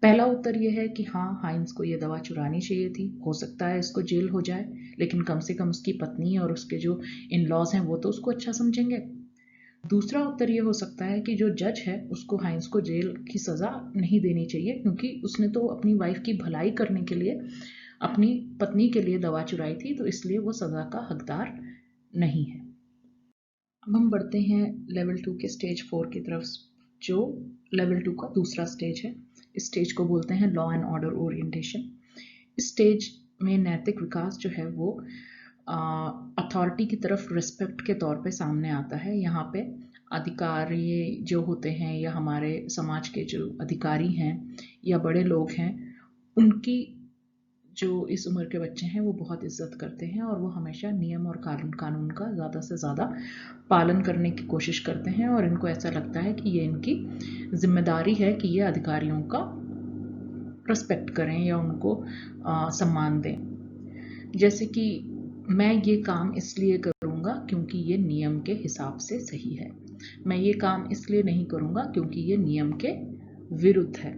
पहला उत्तर यह है कि हाँ, हाइंस को ये दवा चुरानी चाहिए थी, हो सकता है इसको जेल हो जाए, लेकिन कम से कम उसकी पत्नी और उसके जो इन लॉज हैं वो तो उसको अच्छा समझेंगे। दूसरा उत्तर ये हो सकता है कि जो जज है उसको हाइंस को जेल की सज़ा नहीं देनी चाहिए, क्योंकि उसने तो अपनी वाइफ की भलाई करने के लिए अपनी पत्नी के लिए दवा चुराई थी, तो इसलिए वो सज़ा का हकदार नहीं है। अब हम बढ़ते हैं लेवल 2 के स्टेज 4 की तरफ, जो लेवल 2 का दूसरा स्टेज है। इस स्टेज को बोलते हैं लॉ एंड ऑर्डर ओरिएंटेशन। इस स्टेज में नैतिक विकास जो है वो अथॉरिटी की तरफ रिस्पेक्ट के तौर पे सामने आता है। यहाँ पे अधिकारी जो होते हैं या हमारे समाज के जो अधिकारी हैं या बड़े लोग हैं, उनकी जो इस उम्र के बच्चे हैं वो बहुत इज्जत करते हैं और वो हमेशा नियम और कानून का ज़्यादा से ज़्यादा पालन करने की कोशिश करते हैं, और इनको ऐसा लगता है कि ये इनकी जिम्मेदारी है कि ये अधिकारियों का रिस्पेक्ट करें या उनको सम्मान दें। जैसे कि मैं ये काम इसलिए करूँगा क्योंकि ये नियम के हिसाब से सही है, मैं ये काम इसलिए नहीं करूँगा क्योंकि ये नियम के विरुद्ध है।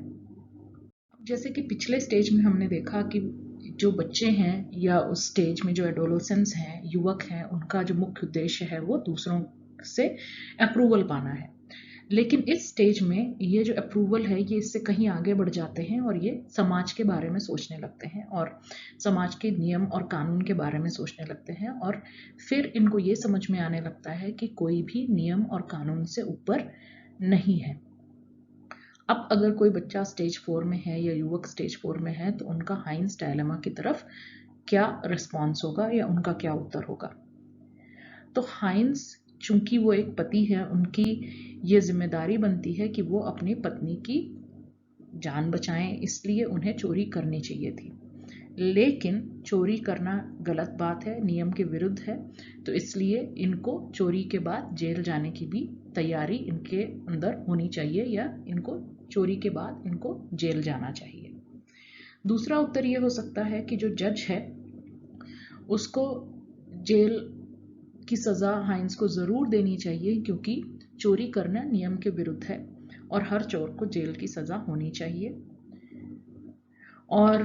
जैसे कि पिछले स्टेज में हमने देखा कि जो बच्चे हैं या उस स्टेज में जो एडोलेसेंस हैं, युवक हैं, उनका जो मुख्य उद्देश्य है वो दूसरों से अप्रूवल पाना है। लेकिन इस स्टेज में ये जो अप्रूवल है ये इससे कहीं आगे बढ़ जाते हैं और ये समाज के बारे में सोचने लगते हैं और समाज के नियम और कानून के बारे में सोचने लगते हैं, और फिर इनको ये समझ में आने लगता है कि कोई भी नियम और कानून से ऊपर नहीं है। अब अगर कोई बच्चा स्टेज 4 में है या युवक स्टेज 4 में है तो उनका हाइंस डायलेमा की तरफ क्या रिस्पॉन्स होगा या उनका क्या उत्तर होगा? तो हाइंस चूंकि वो एक पति है, उनकी ये जिम्मेदारी बनती है कि वो अपनी पत्नी की जान बचाएं, इसलिए उन्हें चोरी करनी चाहिए थी। लेकिन चोरी करना गलत बात है, नियम के विरुद्ध है, तो इसलिए इनको चोरी के बाद जेल जाने की भी तैयारी इनके अंदर होनी चाहिए, या इनको चोरी के बाद इनको जेल जाना चाहिए। दूसरा उत्तर ये हो सकता है कि जो जज है उसको जेल की सज़ा हाइंस को ज़रूर देनी चाहिए, क्योंकि चोरी करना नियम के विरुद्ध है और हर चोर को जेल की सज़ा होनी चाहिए। और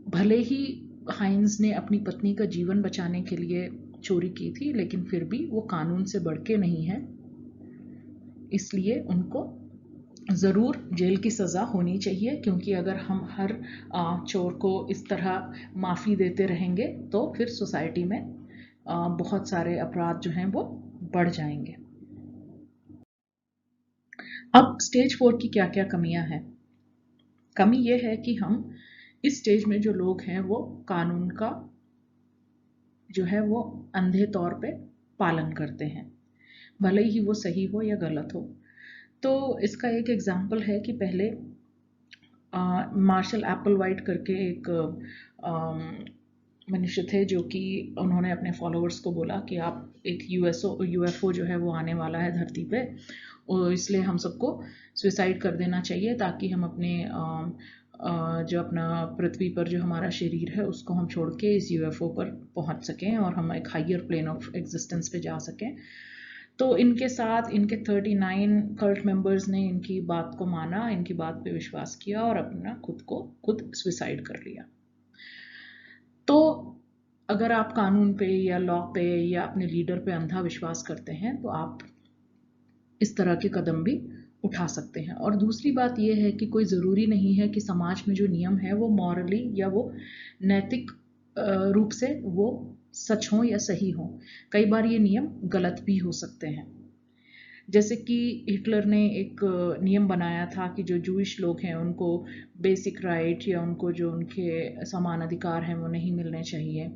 भले ही हाइंस ने अपनी पत्नी का जीवन बचाने के लिए चोरी की थी, लेकिन फिर भी वो कानून से बढ़ के नहीं है, इसलिए उनको ज़रूर जेल की सज़ा होनी चाहिए। क्योंकि अगर हम हर चोर को इस तरह माफ़ी देते रहेंगे तो फिर सोसाइटी में बहुत सारे अपराध जो हैं वो बढ़ जाएंगे। अब स्टेज 4 की क्या क्या कमियां हैं? कमी ये है कि हम इस स्टेज में जो लोग हैं वो कानून का जो है वो अंधे तौर पे पालन करते हैं, भले ही वो सही हो या गलत हो। तो इसका एक एग्जाम्पल है कि पहले मार्शल एप्पलवाइट करके एक मनुष्य थे, जो कि उन्होंने अपने फॉलोअर्स को बोला कि आप एक यूएफओ जो है वो आने वाला है धरती पे, और इसलिए हम सबको सुसाइड कर देना चाहिए ताकि हम अपने जो अपना पृथ्वी पर जो हमारा शरीर है उसको हम छोड़ के इस यूएफओ पर पहुंच सकें और हम एक हायर प्लेन ऑफ एग्जिस्टेंस पे जा सकें। तो इनके साथ इनके 39 कल्ट मेंबर्स ने इनकी बात को माना, इनकी बात पे विश्वास किया और अपना खुद सुसाइड कर लिया। तो अगर आप कानून पे या लॉ पे या अपने लीडर पे अंधा विश्वास करते हैं तो आप इस तरह के कदम भी उठा सकते हैं। और दूसरी बात यह है कि कोई ज़रूरी नहीं है कि समाज में जो नियम है वो मॉरली या वो नैतिक रूप से वो सच हो या सही हो। कई बार ये नियम गलत भी हो सकते हैं। जैसे कि हिटलर ने एक नियम बनाया था कि जो जूइश लोग हैं उनको बेसिक राइट या उनको जो उनके समान अधिकार हैं वो नहीं मिलने चाहिए,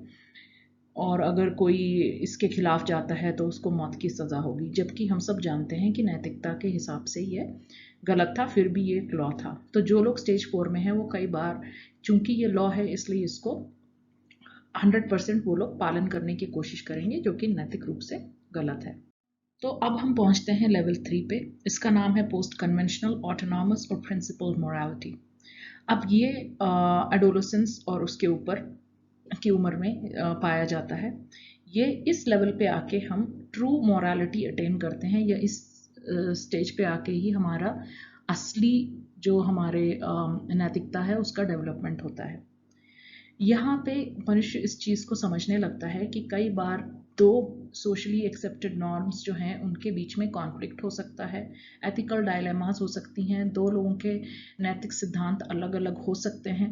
और अगर कोई इसके खिलाफ जाता है तो उसको मौत की सज़ा होगी। जबकि हम सब जानते हैं कि नैतिकता के हिसाब से ये गलत था, फिर भी ये एक लॉ था। तो जो लोग स्टेज 4 में हैं वो कई बार, चूंकि ये लॉ है इसलिए इसको 100% वो लोग पालन करने की कोशिश करेंगे, जो कि नैतिक रूप से गलत है। तो अब हम पहुंचते हैं लेवल 3 पे। इसका नाम है पोस्ट कन्वेंशनल, ऑटोनॉमस और प्रिंसिपल मोरालिटी। अब ये एडोलेसेंस और उसके ऊपर की उम्र में पाया जाता है। ये इस लेवल पे आके हम ट्रू मोरालिटी अटेन करते हैं, या इस स्टेज पे आके ही हमारा असली जो हमारे नैतिकता है उसका डेवलपमेंट होता है। यहाँ पे मनुष्य इस चीज़ को समझने लगता है कि कई बार दो सोशली एक्सेप्टेड नॉर्म्स जो हैं उनके बीच में कॉन्फ्लिक्ट हो सकता है, एथिकल डायलेमास हो सकती हैं, दो लोगों के नैतिक सिद्धांत अलग अलग हो सकते हैं,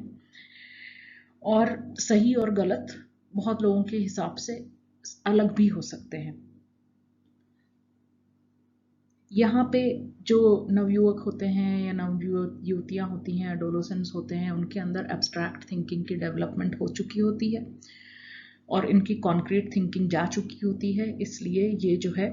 और सही और गलत बहुत लोगों के हिसाब से अलग भी हो सकते हैं। यहाँ पे जो नवयुवक होते हैं या नवयुवतियाँ होती हैं, एडोलेसेंट्स होते हैं, उनके अंदर एब्स्ट्रैक्ट थिंकिंग की डेवलपमेंट हो चुकी होती है और इनकी कॉन्क्रीट थिंकिंग जा चुकी होती है। इसलिए ये जो है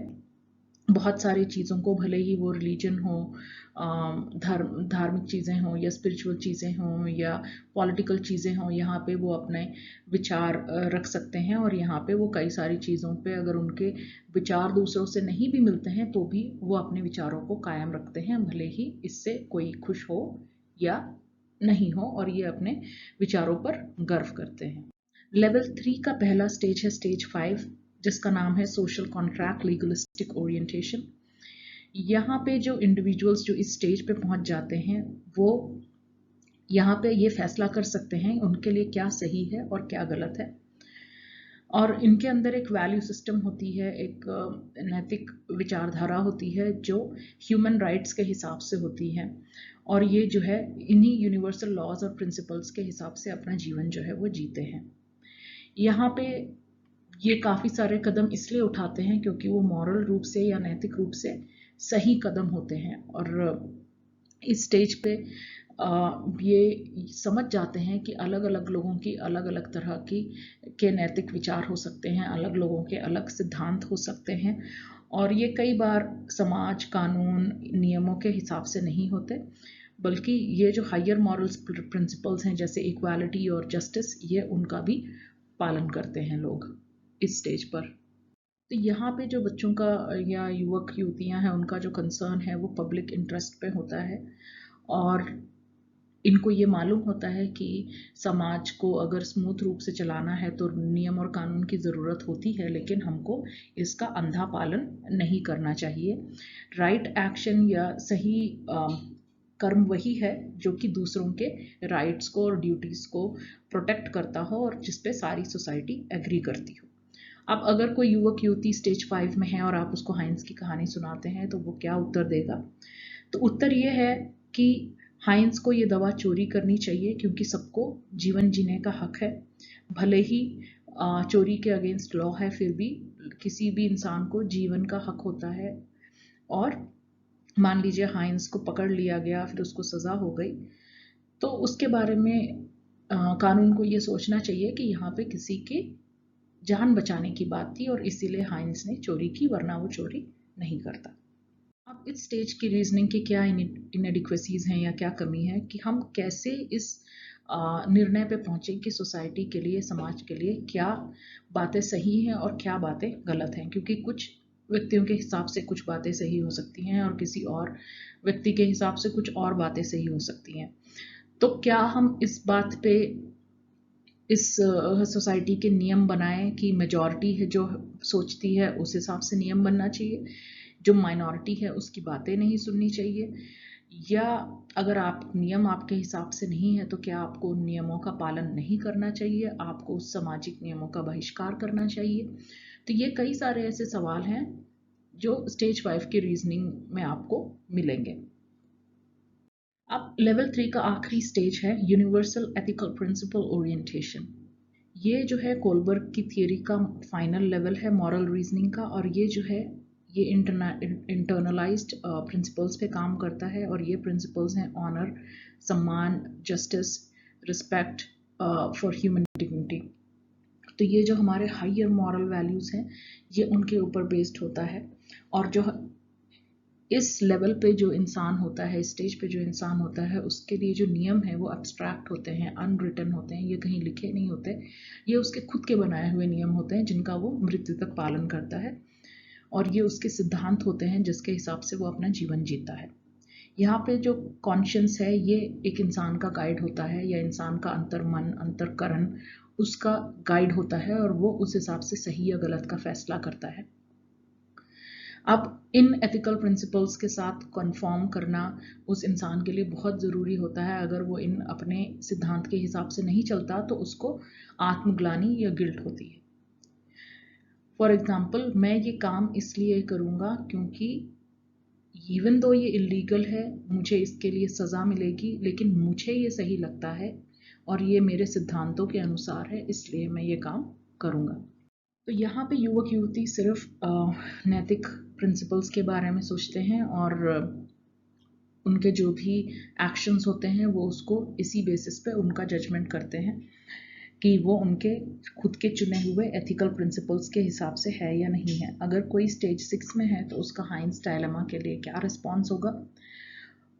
बहुत सारी चीज़ों को, भले ही वो रिलीजन हो, धार्मिक चीज़ें हों या स्पिरिचुअल चीज़ें हों या पॉलिटिकल चीज़ें हों, यहाँ पे वो अपने विचार रख सकते हैं। और यहाँ पे वो कई सारी चीज़ों पे अगर उनके विचार दूसरों से नहीं भी मिलते हैं तो भी वो अपने विचारों को कायम रखते हैं, भले ही इससे कोई खुश हो या नहीं हो, और ये अपने विचारों पर गर्व करते हैं। लेवल 3 का पहला स्टेज है स्टेज 5, जिसका नाम है सोशल कॉन्ट्रैक्ट लीगलिस्टिक ओरिएंटेशन। यहाँ पे जो इंडिविजुअल्स जो इस स्टेज पे पहुंच जाते हैं वो यहाँ पे ये फैसला कर सकते हैं उनके लिए क्या सही है और क्या गलत है, और इनके अंदर एक वैल्यू सिस्टम होती है, एक नैतिक विचारधारा होती है जो ह्यूमन राइट्स के हिसाब से होती है, और ये जो है इन्हीं यूनिवर्सल लॉज और प्रिंसिपल्स के हिसाब से अपना जीवन जो है वो जीते हैं। यहाँ पे ये काफ़ी सारे कदम इसलिए उठाते हैं क्योंकि वो मॉरल रूप से या नैतिक रूप से सही कदम होते हैं, और इस स्टेज पे ये समझ जाते हैं कि अलग अलग लोगों की अलग अलग तरह की के नैतिक विचार हो सकते हैं, अलग लोगों के अलग सिद्धांत हो सकते हैं, और ये कई बार समाज, कानून, नियमों के हिसाब से नहीं होते, बल्कि ये जो हायर मॉरल्स प्रिंसिपल्स हैं जैसे इक्वालिटी और जस्टिस, ये उनका भी पालन करते हैं लोग इस स्टेज पर। तो यहाँ पे जो बच्चों का या युवक युवतियाँ हैं उनका जो कंसर्न है वो पब्लिक इंटरेस्ट पे होता है, और इनको ये मालूम होता है कि समाज को अगर स्मूथ रूप से चलाना है तो नियम और कानून की ज़रूरत होती है, लेकिन हमको इसका अंधा पालन नहीं करना चाहिए। राइट एक्शन या सही कर्म वही है जो कि दूसरों के राइट्स को और ड्यूटीज़ को प्रोटेक्ट करता हो और जिस पे सारी सोसाइटी एग्री करती हो। अब अगर कोई युवक युवती स्टेज 5 में है और आप उसको हाइंस की कहानी सुनाते हैं तो वो क्या उत्तर देगा? तो उत्तर ये है कि हाइंस को ये दवा चोरी करनी चाहिए क्योंकि सबको जीवन जीने का हक है। भले ही चोरी के अगेंस्ट लॉ है, फिर भी किसी भी इंसान को जीवन का हक होता है। और मान लीजिए हाइंस को पकड़ लिया गया, फिर उसको सज़ा हो गई, तो उसके बारे में कानून को ये सोचना चाहिए कि यहाँ पे किसी की जान बचाने की बात थी और इसीलिए हाइंस ने चोरी की, वरना वो चोरी नहीं करता। अब इस स्टेज की रीजनिंग की क्या इनएडिक्वेसीज हैं या क्या कमी है कि हम कैसे इस निर्णय पे पहुंचे कि सोसाइटी के लिए, समाज के लिए क्या बातें सही हैं और क्या बातें गलत हैं, क्योंकि कुछ व्यक्तियों के हिसाब से कुछ बातें सही हो सकती हैं और किसी और व्यक्ति के हिसाब से कुछ और बातें सही हो सकती हैं। तो क्या हम इस बात पे इस सोसाइटी के नियम बनाएं कि मेजॉरिटी है जो सोचती है उस हिसाब से नियम बनना चाहिए, जो माइनॉरिटी है उसकी बातें नहीं सुननी चाहिए, या अगर आप नियम आपके हिसाब से नहीं है तो क्या आपको उन नियमों का पालन नहीं करना चाहिए, आपको उस सामाजिक नियमों का बहिष्कार करना चाहिए? तो ये कई सारे ऐसे सवाल हैं जो स्टेज 5 की रीजनिंग में आपको मिलेंगे। अब लेवल 3 का आखिरी स्टेज है यूनिवर्सल एथिकल प्रिंसिपल ओरिएंटेशन। ये जो है कोलबर्ग की थियरी का फाइनल लेवल है मॉरल रीजनिंग का, और ये जो है ये इंटरनलाइज्ड प्रिंसिपल्स पे काम करता है, और ये प्रिंसिपल्स हैं ऑनर, सम्मान, justice, respect for human dignity. तो ये जो हमारे हायर मॉरल वैल्यूज़ हैं ये उनके ऊपर बेस्ड होता है। और जो इस लेवल पे जो इंसान होता है, स्टेज पे जो इंसान होता है, उसके लिए जो नियम है वो एब्स्ट्रैक्ट होते हैं, अनरिटन होते हैं, ये कहीं लिखे नहीं होते, ये उसके खुद के बनाए हुए नियम होते हैं जिनका वो मृत्यु तक पालन करता है, और ये उसके सिद्धांत होते हैं जिसके हिसाब से वो अपना जीवन जीता है। यहाँ पे जो कॉन्शियंस है ये एक इंसान का गाइड होता है, या इंसान का अंतर्मन, अंतर्करण उसका गाइड होता है, और वो उस हिसाब से सही या गलत का फैसला करता है। अब इन एथिकल प्रिंसिपल्स के साथ कन्फॉर्म करना उस इंसान के लिए बहुत ज़रूरी होता है। अगर वो इन अपने सिद्धांत के हिसाब से नहीं चलता तो उसको आत्मग्लानि या गिल्ट होती है। फॉर एग्जाम्पल, मैं ये काम इसलिए करूँगा क्योंकि इवन दो ये इलीगल है, मुझे इसके लिए सज़ा मिलेगी, लेकिन मुझे ये सही लगता है और ये मेरे सिद्धांतों के अनुसार है, इसलिए मैं ये काम करूँगा। तो यहाँ पे युवक युवती सिर्फ नैतिक प्रिंसिपल्स के बारे में सोचते हैं, और उनके जो भी एक्शंस होते हैं वो उसको इसी बेसिस पे उनका जजमेंट करते हैं कि वो उनके खुद के चुने हुए एथिकल प्रिंसिपल्स के हिसाब से है या नहीं है। अगर कोई स्टेज 6 में है तो उसका हाइंस डायलेमा के लिए क्या रिस्पॉन्स होगा?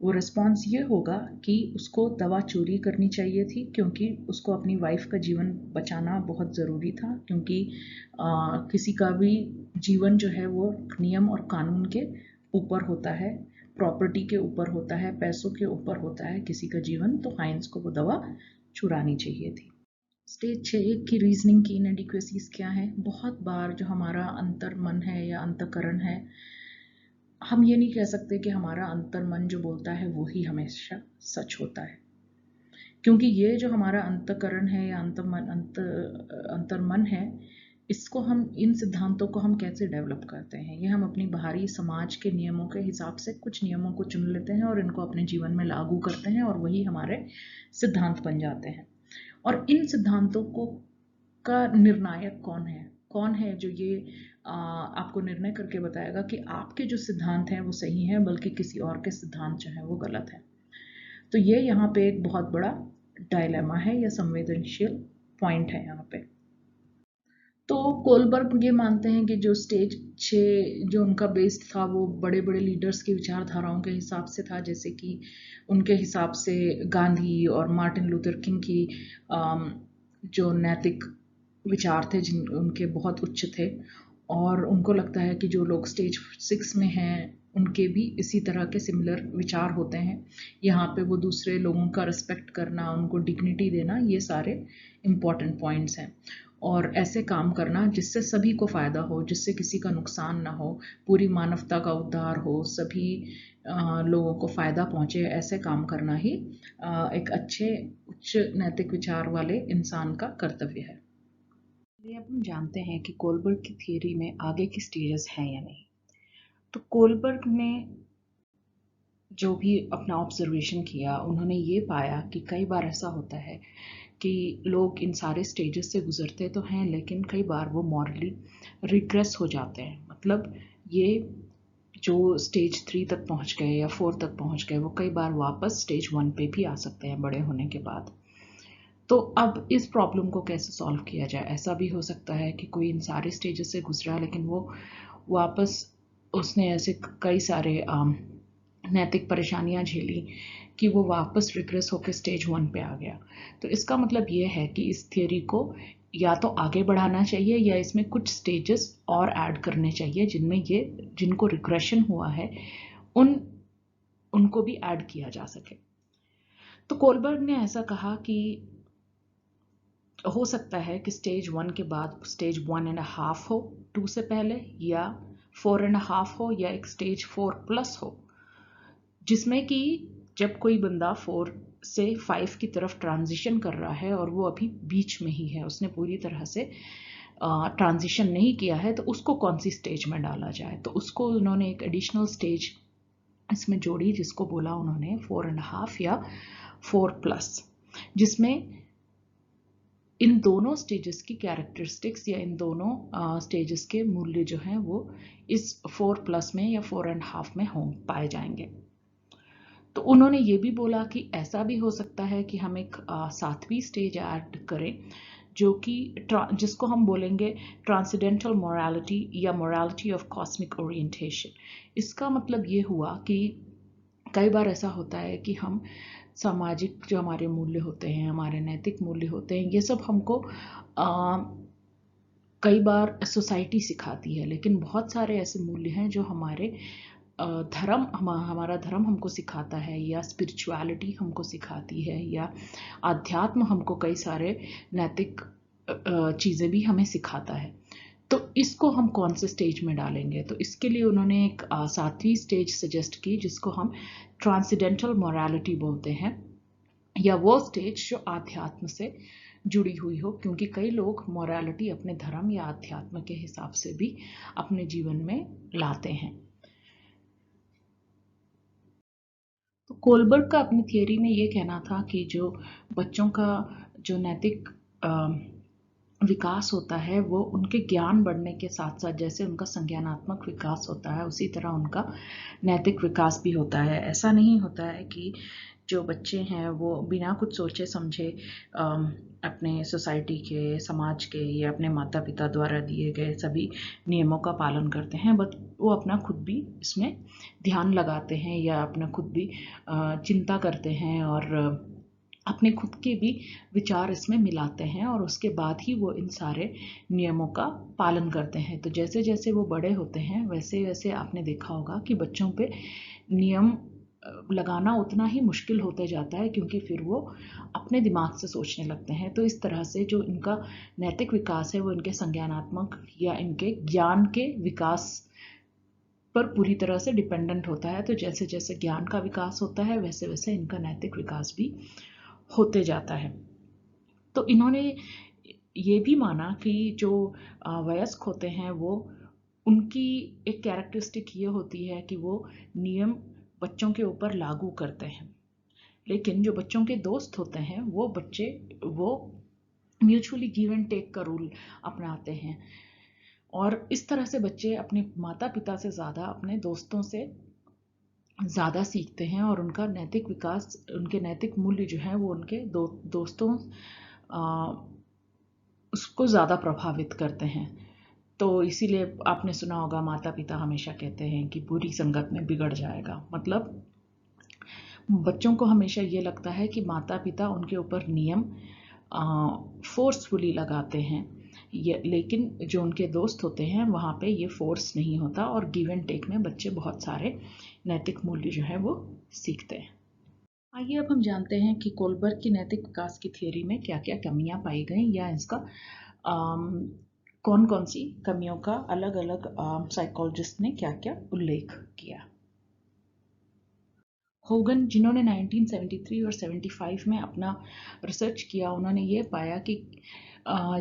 वो रिस्पॉन्स ये होगा कि उसको दवा चोरी करनी चाहिए थी क्योंकि उसको अपनी वाइफ का जीवन बचाना बहुत ज़रूरी था, क्योंकि किसी का भी जीवन जो है वो नियम और कानून के ऊपर होता है, प्रॉपर्टी के ऊपर होता है, पैसों के ऊपर होता है किसी का जीवन। तो हाइंस को वो दवा चुरानी चाहिए थी। स्टेज 6 की रीजनिंग की इनएडिक्वेसीज क्या है? बहुत बार जो हमारा अंतर्मन है या अंतकरण है, हम ये नहीं कह सकते कि हमारा अंतर्मन जो बोलता है वो ही हमेशा सच होता है, क्योंकि ये जो हमारा अंतकरण है या अंतर्मन है, इसको हम, इन सिद्धांतों को हम कैसे डेवलप करते हैं? ये हम अपनी बाहरी समाज के नियमों के हिसाब से कुछ नियमों को चुन लेते हैं और इनको अपने जीवन में लागू करते हैं, और वही हमारे सिद्धांत बन जाते हैं। और इन सिद्धांतों को का निर्णायक कौन है? कौन है जो ये आपको निर्णय करके बताएगा कि आपके जो सिद्धांत हैं वो सही हैं, बल्कि किसी और के सिद्धांत जो हैं वो गलत हैं? तो ये यहाँ पे एक बहुत बड़ा डायलेमा है या संवेदनशील पॉइंट है यहाँ पे। तो कोलबर्ग ये मानते हैं कि जो स्टेज 6 जो उनका बेस्ड था वो बड़े बड़े लीडर्स की विचारधाराओं के हिसाब से था, जैसे कि उनके हिसाब से गांधी और मार्टिन लूथर किंग की जो नैतिक विचार थे जिन उनके बहुत उच्च थे, और उनको लगता है कि जो लोग स्टेज 6 में हैं उनके भी इसी तरह के सिमिलर विचार होते हैं। यहाँ पे वो दूसरे लोगों का रिस्पेक्ट करना, उनको डिग्निटी देना, ये सारे इम्पॉर्टेंट पॉइंट्स हैं। और ऐसे काम करना जिससे सभी को फ़ायदा हो, जिससे किसी का नुकसान ना हो, पूरी मानवता का उद्धार हो, सभी लोगों को फ़ायदा पहुँचे, ऐसे काम करना ही एक अच्छे उच्च नैतिक विचार वाले इंसान का कर्तव्य है। ये अब हम जानते हैं कि कोलबर्ग की थियरी में आगे की स्टेजेस हैं या नहीं। तो कोलबर्ग ने जो भी अपना ऑब्जर्वेशन किया, उन्होंने ये पाया कि कई बार ऐसा होता है कि लोग इन सारे स्टेजेस से गुजरते तो हैं, लेकिन कई बार वो मॉरली रिग्रेस हो जाते हैं। मतलब ये जो स्टेज 3 तक पहुंच गए या 4 तक पहुंच गए, वो कई बार वापस स्टेज 1 पे भी आ सकते हैं बड़े होने के बाद। तो अब इस प्रॉब्लम को कैसे सॉल्व किया जाए? ऐसा भी हो सकता है कि कोई इन सारे स्टेजेस से गुजरा, लेकिन वो वापस उसने ऐसे कई सारे नैतिक परेशानियां झेली कि वो वापस रिग्रेस होकर स्टेज 1 पे आ गया। तो इसका मतलब ये है कि इस थियरी को या तो आगे बढ़ाना चाहिए या इसमें कुछ स्टेजेस और ऐड करने चाहिए जिनमें ये जिनको रिग्रेशन हुआ है उनको भी ऐड किया जा सके। तो कोलबर्ग ने ऐसा कहा कि हो सकता है कि स्टेज 1 के बाद स्टेज 1.5 हो 2 से पहले, या 4.5 हो, या एक स्टेज 4+ हो, जिसमें कि जब कोई बंदा 4 से 5 की तरफ ट्रांजिशन कर रहा है और वो अभी बीच में ही है, उसने पूरी तरह से ट्रांजिशन नहीं किया है, तो उसको कौन सी स्टेज में डाला जाए। तो उसको उन्होंने एक एडिशनल स्टेज इसमें जोड़ी, जिसको बोला उन्होंने 4.5 या 4+, जिसमें इन दोनों स्टेजेस की कैरेक्टरिस्टिक्स या इन दोनों स्टेजेस के मूल्य जो हैं वो इस 4+ में या 4.5 में हो पाए जाएंगे। तो उन्होंने ये भी बोला कि ऐसा भी हो सकता है कि हम एक 7वीं स्टेज ऐड करें, जो कि जिसको हम बोलेंगे ट्रांसेंडेंटल मोरालिटी या मोरालिटी ऑफ कॉस्मिक ओरिएंटेशन। इसका मतलब ये हुआ कि कई बार ऐसा होता है कि हम सामाजिक जो हमारे मूल्य होते हैं, हमारे नैतिक मूल्य होते हैं, ये सब हमको कई बार सोसाइटी सिखाती है, लेकिन बहुत सारे ऐसे मूल्य हैं जो हमारे धर्म हमारा धर्म हमको सिखाता है, या स्पिरिचुअलिटी हमको सिखाती है, या आध्यात्म हमको कई सारे नैतिक चीज़ें भी हमें सिखाता है। तो इसको हम कौन से स्टेज में डालेंगे? तो इसके लिए उन्होंने एक 7वीं स्टेज सजेस्ट की, जिसको हम ट्रांसेंडेंटल मोरालिटी बोलते हैं, या वो स्टेज जो आध्यात्म से जुड़ी हुई हो, क्योंकि कई लोग मोरालिटी अपने धर्म या आध्यात्म के हिसाब से भी अपने जीवन में लाते हैं। तो कोलबर्ग का अपनी थियरी में ये कहना था कि जो बच्चों का जो नैतिक विकास होता है, वो उनके ज्ञान बढ़ने के साथ साथ जैसे उनका संज्ञानात्मक विकास होता है, उसी तरह उनका नैतिक विकास भी होता है। ऐसा नहीं होता है कि जो बच्चे हैं वो बिना कुछ सोचे समझे अपने सोसाइटी के, समाज के या अपने माता पिता द्वारा दिए गए सभी नियमों का पालन करते हैं, बट वो अपना खुद भी इसमें ध्यान लगाते हैं या अपना खुद भी चिंता करते हैं और अपने खुद के भी विचार इसमें मिलाते हैं, और उसके बाद ही वो इन सारे नियमों का पालन करते हैं। तो जैसे जैसे वो बड़े होते हैं, वैसे वैसे आपने देखा होगा कि बच्चों पे नियम लगाना उतना ही मुश्किल होते जाता है, क्योंकि फिर वो अपने दिमाग से सोचने लगते हैं। तो इस तरह से जो इनका नैतिक विकास है वो इनके संज्ञानात्मक या इनके ज्ञान के विकास पर पूरी तरह से डिपेंडेंट होता है। तो जैसे जैसे ज्ञान का विकास होता है, वैसे वैसे इनका नैतिक विकास भी होते जाता है। तो इन्होंने ये भी माना कि जो वयस्क होते हैं वो उनकी एक कैरेक्टरिस्टिक ये होती है कि वो नियम बच्चों के ऊपर लागू करते हैं, लेकिन जो बच्चों के दोस्त होते हैं वो म्यूचुअली गिव एंड टेक का रूल अपनाते हैं, और इस तरह से बच्चे अपने माता पिता से ज़्यादा अपने दोस्तों से ज़्यादा सीखते हैं, और उनका नैतिक विकास, उनके नैतिक मूल्य जो हैं वो उनके दोस्तों उसको ज़्यादा प्रभावित करते हैं। तो इसीलिए आपने सुना होगा माता पिता हमेशा कहते हैं कि बुरी संगत में बिगड़ जाएगा। मतलब बच्चों को हमेशा ये लगता है कि माता पिता उनके ऊपर नियम फोर्सफुली लगाते हैं, लेकिन जो उनके दोस्त होते हैं वहाँ पे ये फोर्स नहीं होता और गिव एंड टेक में बच्चे बहुत सारे नैतिक मूल्य जो है वो सीखते हैं। आइए अब हम जानते हैं कि कोलबर्ग की नैतिक विकास की थियोरी में क्या क्या कमियां पाई गई या इसका कौन कौन सी कमियों का अलग अलग साइकोलॉजिस्ट ने क्या क्या उल्लेख किया। होगन, जिन्होंने 1973 और 75 में अपना रिसर्च किया, उन्होंने ये पाया कि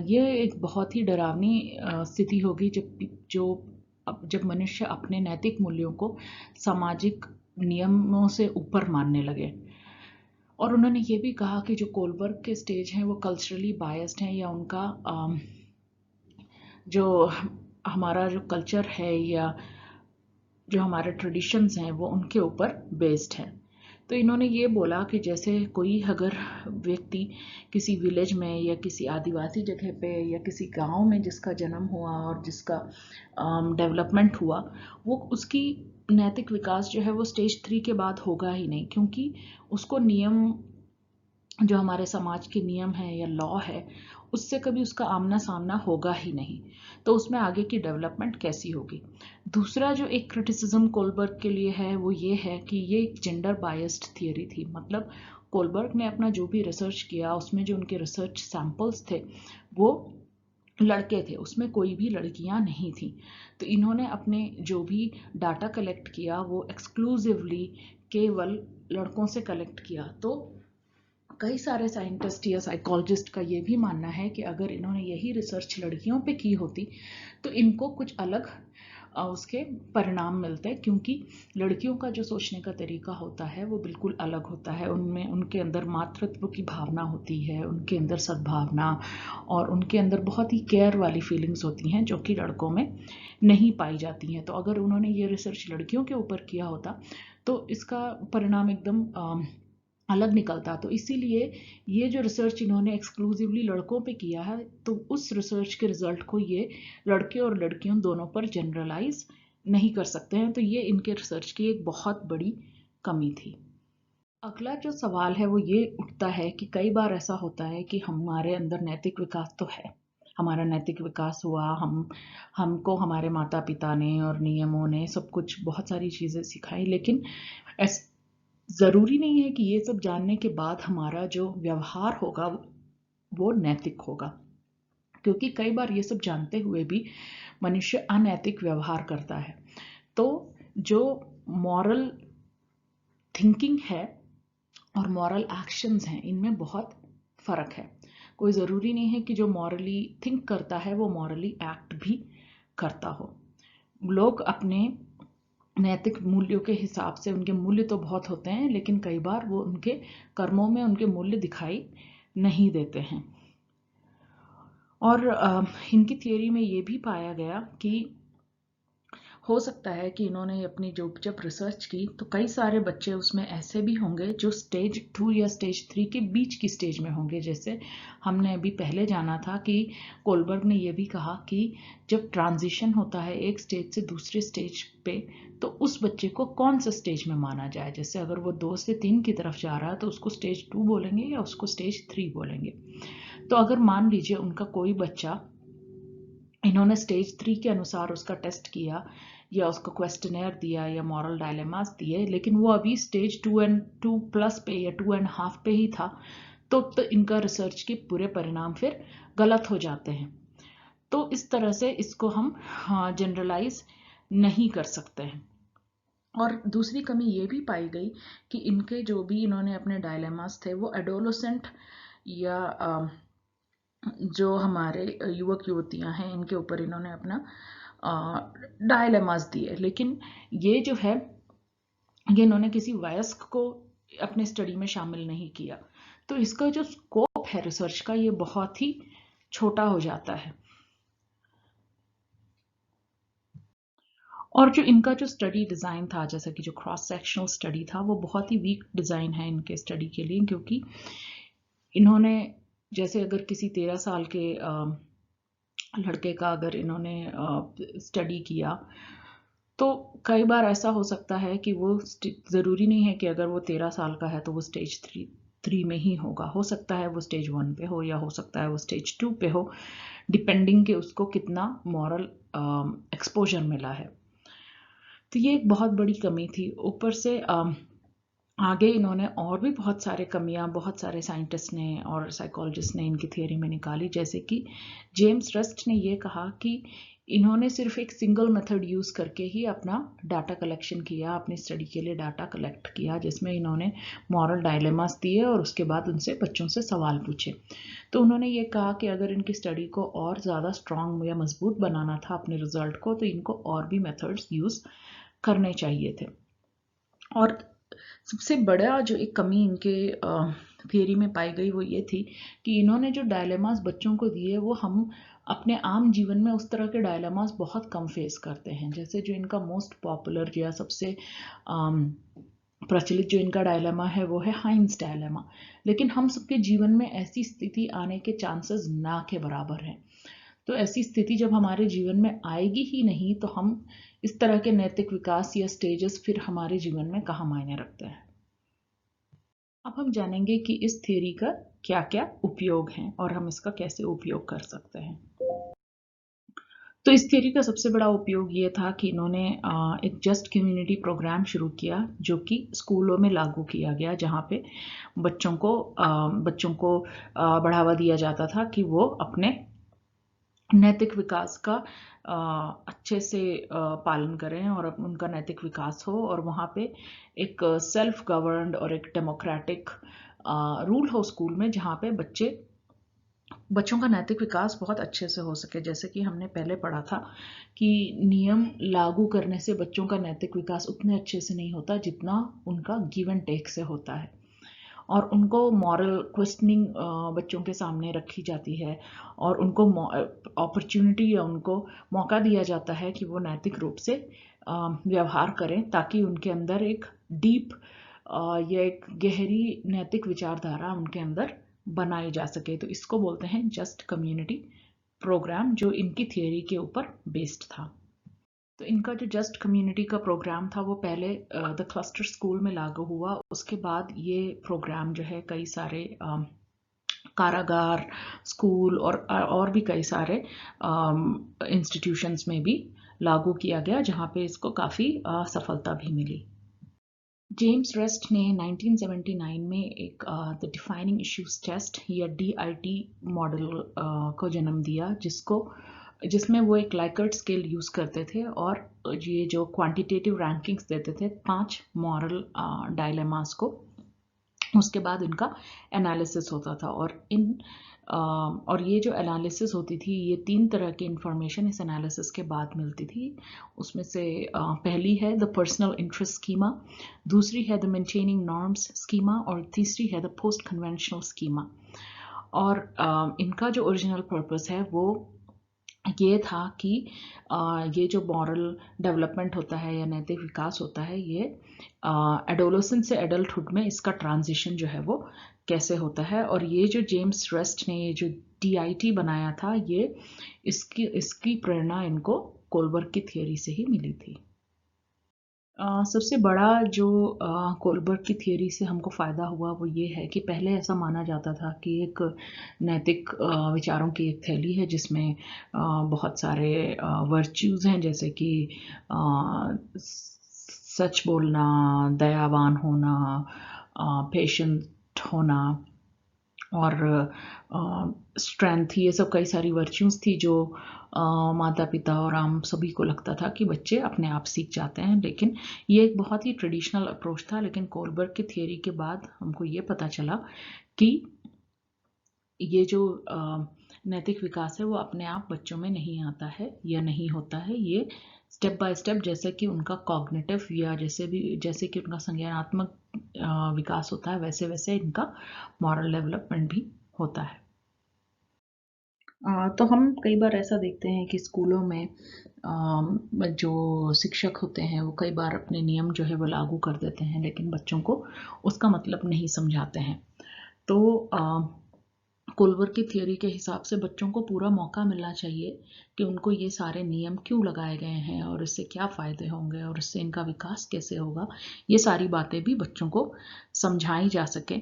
ये एक बहुत ही डरावनी स्थिति होगी जब मनुष्य अपने नैतिक मूल्यों को सामाजिक नियमों से ऊपर मानने लगे। और उन्होंने ये भी कहा कि जो कोलबर्ग के स्टेज हैं वो कल्चरली बायस्ड हैं, या उनका जो हमारा जो कल्चर है या जो हमारे ट्रेडिशंस हैं वो उनके ऊपर बेस्ड हैं। तो इन्होंने ये बोला कि जैसे कोई अगर व्यक्ति किसी विलेज में या किसी आदिवासी जगह पे या किसी गांव में जिसका जन्म हुआ और जिसका डेवलपमेंट हुआ, वो उसकी नैतिक विकास जो है वो स्टेज 3 के बाद होगा ही नहीं, क्योंकि उसको नियम, जो हमारे समाज के नियम है या लॉ है, उससे कभी उसका आमना सामना होगा ही नहीं। तो उसमें आगे की डेवलपमेंट कैसी होगी। दूसरा जो एक क्रिटिसिज्म कोलबर्ग के लिए है वो ये है कि ये एक जेंडर बायस्ड थियरी थी। मतलब कोलबर्ग ने अपना जो भी रिसर्च किया उसमें जो उनके रिसर्च सैंपल्स थे वो लड़के थे, उसमें कोई भी लड़कियां नहीं थी। तो इन्होंने अपने जो भी डाटा कलेक्ट किया वो एक्सक्लूसिवली केवल लड़कों से कलेक्ट किया। तो कई सारे साइंटिस्ट या साइकोलॉजिस्ट का ये भी मानना है कि अगर इन्होंने यही रिसर्च लड़कियों पे की होती तो इनको कुछ अलग उसके परिणाम मिलते, क्योंकि लड़कियों का जो सोचने का तरीका होता है वो बिल्कुल अलग होता है। उनमें उनके अंदर मातृत्व की भावना होती है, उनके अंदर सद्भावना और उनके अंदर बहुत ही केयर वाली फीलिंग्स होती हैं जो कि लड़कों में नहीं पाई जाती हैं। तो अगर उन्होंने ये रिसर्च लड़कियों के ऊपर किया होता तो इसका परिणाम एकदम अलग निकलता। तो इसीलिए ये जो रिसर्च इन्होंने एक्सक्लूसिवली लड़कों पे किया है, तो उस रिसर्च के रिजल्ट को ये लड़के और लड़कियों दोनों पर जनरलाइज नहीं कर सकते हैं। तो ये इनके रिसर्च की एक बहुत बड़ी कमी थी। अगला जो सवाल है वो ये उठता है कि कई बार ऐसा होता है कि हमारे अंदर नैतिक विकास तो है, हमारा नैतिक विकास हुआ, हमको हमारे माता पिता ने और नियमों ने सब कुछ बहुत सारी चीज़ें सिखाई, लेकिन ज़रूरी नहीं है कि ये सब जानने के बाद हमारा जो व्यवहार होगा वो नैतिक होगा, क्योंकि कई बार ये सब जानते हुए भी मनुष्य अनैतिक व्यवहार करता है। तो जो मॉरल थिंकिंग है और मॉरल एक्शंस हैं, इनमें बहुत फर्क है। कोई ज़रूरी नहीं है कि जो मॉरली थिंक करता है वो मॉरली एक्ट भी करता हो। लोग अपने नैतिक मूल्यों के हिसाब से, उनके मूल्य तो बहुत होते हैं लेकिन कई बार वो उनके कर्मों में उनके मूल्य दिखाई नहीं देते हैं। और इनकी थियोरी में ये भी पाया गया कि हो सकता है कि इन्होंने अपनी जब रिसर्च की तो कई सारे बच्चे उसमें ऐसे भी होंगे जो स्टेज 2 या स्टेज 3 के बीच की स्टेज में होंगे। जैसे हमने अभी पहले जाना था कि कोलबर्ग ने यह भी कहा कि जब ट्रांजिशन होता है एक स्टेज से दूसरे स्टेज पे, तो उस बच्चे को कौन सा स्टेज में माना जाए। जैसे अगर वो 2 से 3 की तरफ जा रहा है तो उसको स्टेज 2 बोलेंगे या उसको स्टेज 3 बोलेंगे। तो अगर मान लीजिए उनका कोई बच्चा, इन्होंने स्टेज 3 के अनुसार उसका टेस्ट किया या उसको क्वेश्चनेयर दिया या मॉरल डायलेमास दिए, लेकिन वो अभी स्टेज 2+ पे या 2.5 पे ही था, तो इनका रिसर्च के पूरे परिणाम फिर गलत हो जाते हैं। तो इस तरह से इसको हम जनरलाइज नहीं कर सकते हैं। और दूसरी कमी ये भी पाई गई कि इनके जो भी इन्होंने अपने डायलेमास थे वो एडोलोसेंट या जो हमारे युवक युवतियां हैं इनके ऊपर इन्होंने अपना डायलेमास दिए, लेकिन ये जो है ये इन्होंने किसी वयस्क को अपने स्टडी में शामिल नहीं किया। तो इसका जो स्कोप है रिसर्च का ये बहुत ही छोटा हो जाता है। और जो इनका जो स्टडी डिज़ाइन था, जैसा कि जो क्रॉस सेक्शनल स्टडी था, वो बहुत ही वीक डिज़ाइन है इनके स्टडी के लिए, क्योंकि इन्होंने जैसे अगर किसी 13 साल के लड़के का अगर इन्होंने स्टडी किया, तो कई बार ऐसा हो सकता है कि वो ज़रूरी नहीं है कि अगर वो 13 साल का है तो वो स्टेज थ्री में ही होगा। हो सकता है वो स्टेज 1 पे हो, या हो सकता है वो स्टेज 2 पे हो, डिपेंडिंग कि उसको कितना मॉरल एक्सपोजर मिला है। तो ये एक बहुत बड़ी कमी थी। ऊपर से आगे इन्होंने और भी बहुत सारे कमियां बहुत सारे साइंटिस्ट ने और साइकोलॉजिस्ट ने इनकी थियोरी में निकाली। जैसे कि जेम्स रस्ट ने ये कहा कि इन्होंने सिर्फ एक सिंगल मेथड यूज़ करके ही अपना डाटा कलेक्शन किया, अपनी स्टडी के लिए डाटा कलेक्ट किया, जिसमें इन्होंने मॉरल डायलेमास दिए और उसके बाद उनसे बच्चों से सवाल पूछे। तो उन्होंने ये कहा कि अगर इनकी स्टडी को और ज़्यादा स्ट्रांग या मजबूत बनाना था अपने रिजल्ट को, तो इनको और भी मेथड्स यूज़ करने चाहिए थे। और सबसे बड़ा जो एक कमी इनके थियरी में पाई गई वो ये थी कि इन्होंने जो डायलेमास बच्चों को दिए वो हम अपने आम जीवन में उस तरह के डायलेमास बहुत कम फेस करते हैं। जैसे जो इनका मोस्ट पॉपुलर या सबसे प्रचलित जो इनका डायलेमा है वो है हाइंस डायलेमा। लेकिन हम सबके जीवन में ऐसी स्थिति आने के चांसेस ना के बराबर हैं। तो ऐसी स्थिति जब हमारे जीवन में आएगी ही नहीं, तो हम इस तरह के नैतिक विकास या स्टेजेस फिर हमारे जीवन में कहाँ मायने रखते हैं। अब हम जानेंगे कि इस थ्योरी का क्या क्या उपयोग हैं और हम इसका कैसे उपयोग कर सकते हैं। तो इस थ्योरी का सबसे बड़ा उपयोग ये था कि इन्होंने एक जस्ट कम्युनिटी प्रोग्राम शुरू किया, जो कि स्कूलों में लागू किया गया, जहाँ पे बच्चों को बढ़ावा दिया जाता था कि वो अपने नैतिक विकास का अच्छे से पालन करें और उनका नैतिक विकास हो, और वहाँ पे एक सेल्फ गवर्नड और एक डेमोक्रेटिक रूल हो स्कूल में, जहाँ पे बच्चों का नैतिक विकास बहुत अच्छे से हो सके। जैसे कि हमने पहले पढ़ा था कि नियम लागू करने से बच्चों का नैतिक विकास उतने अच्छे से नहीं होता जितना उनका गिव एंड टेक से होता है, और उनको मॉरल क्वेश्चनिंग बच्चों के सामने रखी जाती है, और उनको अपॉर्चुनिटी या उनको मौका दिया जाता है कि वो नैतिक रूप से व्यवहार करें, ताकि उनके अंदर एक डीप या एक गहरी नैतिक विचारधारा उनके अंदर बनाई जा सके। तो इसको बोलते हैं जस्ट कम्युनिटी प्रोग्राम, जो इनकी थियोरी के ऊपर बेस्ड था। तो इनका जो जस्ट कम्युनिटी का प्रोग्राम था वो पहले द क्लस्टर स्कूल में लागू हुआ। उसके बाद ये प्रोग्राम जो है कई सारे कारागार, स्कूल और भी कई सारे इंस्टीट्यूशंस में भी लागू किया गया, जहाँ पे इसको काफ़ी सफलता भी मिली। जेम्स रेस्ट ने 1979 में एक द डिफाइनिंग इश्यूज टेस्ट या DIT मॉडल को जन्म दिया, जिसमें वो एक लाइकर्ट स्केल यूज़ करते थे, और ये जो क्वांटिटेटिव रैंकिंग्स देते थे 5 मॉरल डायलेमास को, उसके बाद इनका एनालिसिस होता था। और ये जो एनालिसिस होती थी, ये 3 तरह की इंफॉर्मेशन इस एनालिसिस के बाद मिलती थी। उसमें से पहली है द पर्सनल इंटरेस्ट स्कीमा, दूसरी है द मेंटेनिंग नॉर्म्स स्कीमा, और तीसरी है द पोस्ट कन्वेंशनल स्कीमा। और इनका जो ओरिजिनल पर्पस है वो ये था कि ये जो मॉरल डेवलपमेंट होता है या नैतिक विकास होता है, ये एडोलेसेंस से एडल्टहुड में इसका ट्रांजिशन जो है वो कैसे होता है। और ये जो जेम्स रेस्ट ने ये जो DIT बनाया था, ये इसकी प्रेरणा इनको कोलबर्ग की थियोरी से ही मिली थी। सबसे बड़ा जो कोलबर्ग की थियोरी से हमको फ़ायदा हुआ वो ये है कि पहले ऐसा माना जाता था कि एक नैतिक विचारों की एक थैली है, जिसमें बहुत सारे वर्च्यूज़ हैं, जैसे कि सच बोलना, दयावान होना, पेशेंट होना, और स्ट्रेंथ, ये सब कई सारी वर्च्यूज़ थी जो माता पिता और आम सभी को लगता था कि बच्चे अपने आप सीख जाते हैं। लेकिन ये एक बहुत ही ट्रेडिशनल अप्रोच था। लेकिन कोलबर्ग की थियोरी के बाद हमको ये पता चला कि ये जो नैतिक विकास है वो अपने आप बच्चों में नहीं आता है या नहीं होता है। ये स्टेप बाय स्टेप, जैसे कि उनका कॉग्निटिव या जैसे कि उनका संज्ञानात्मक विकास होता है, वैसे वैसे इनका मॉरल डेवलपमेंट भी होता है। तो हम कई बार ऐसा देखते हैं कि स्कूलों में जो शिक्षक होते हैं वो कई बार अपने नियम जो है वो लागू कर देते हैं, लेकिन बच्चों को उसका मतलब नहीं समझाते हैं। तो कोलबर्ग की थियोरी के हिसाब से बच्चों को पूरा मौका मिलना चाहिए कि उनको ये सारे नियम क्यों लगाए गए हैं और इससे क्या फ़ायदे होंगे और इससे इनका विकास कैसे होगा, ये सारी बातें भी बच्चों को समझाई जा सके।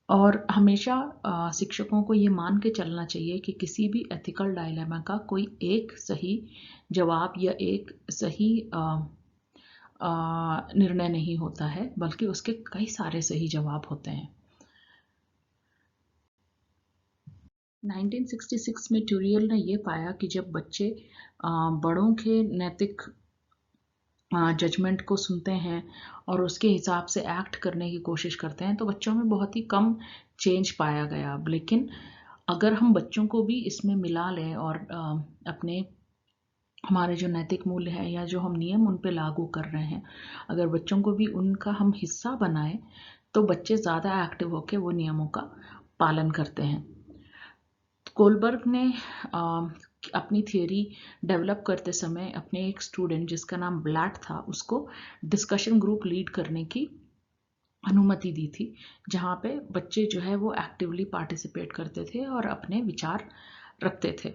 और हमेशा शिक्षकों को ये मान के चलना चाहिए कि किसी भी एथिकल डायलेमा का कोई एक सही जवाब या एक सही निर्णय नहीं होता है, बल्कि उसके कई सारे सही जवाब होते हैं। 1966 में ट्यूरियल ने ये पाया कि जब बच्चे बड़ों के नैतिक जजमेंट को सुनते हैं और उसके हिसाब से एक्ट करने की कोशिश करते हैं तो बच्चों में बहुत ही कम चेंज पाया गया। लेकिन अगर हम बच्चों को भी इसमें मिला लें और अपने हमारे जो नैतिक मूल्य है या जो हम नियम उन पे लागू कर रहे हैं, अगर बच्चों को भी उनका हम हिस्सा बनाएं तो बच्चे ज़्यादा एक्टिव होकर वो नियमों का पालन करते हैं। कोलबर्ग ने अपनी थियोरी डेवलप करते समय अपने एक स्टूडेंट जिसका नाम ब्लैट था उसको डिस्कशन ग्रुप लीड करने की अनुमति दी थी, जहाँ पे बच्चे जो है वो एक्टिवली पार्टिसिपेट करते थे और अपने विचार रखते थे।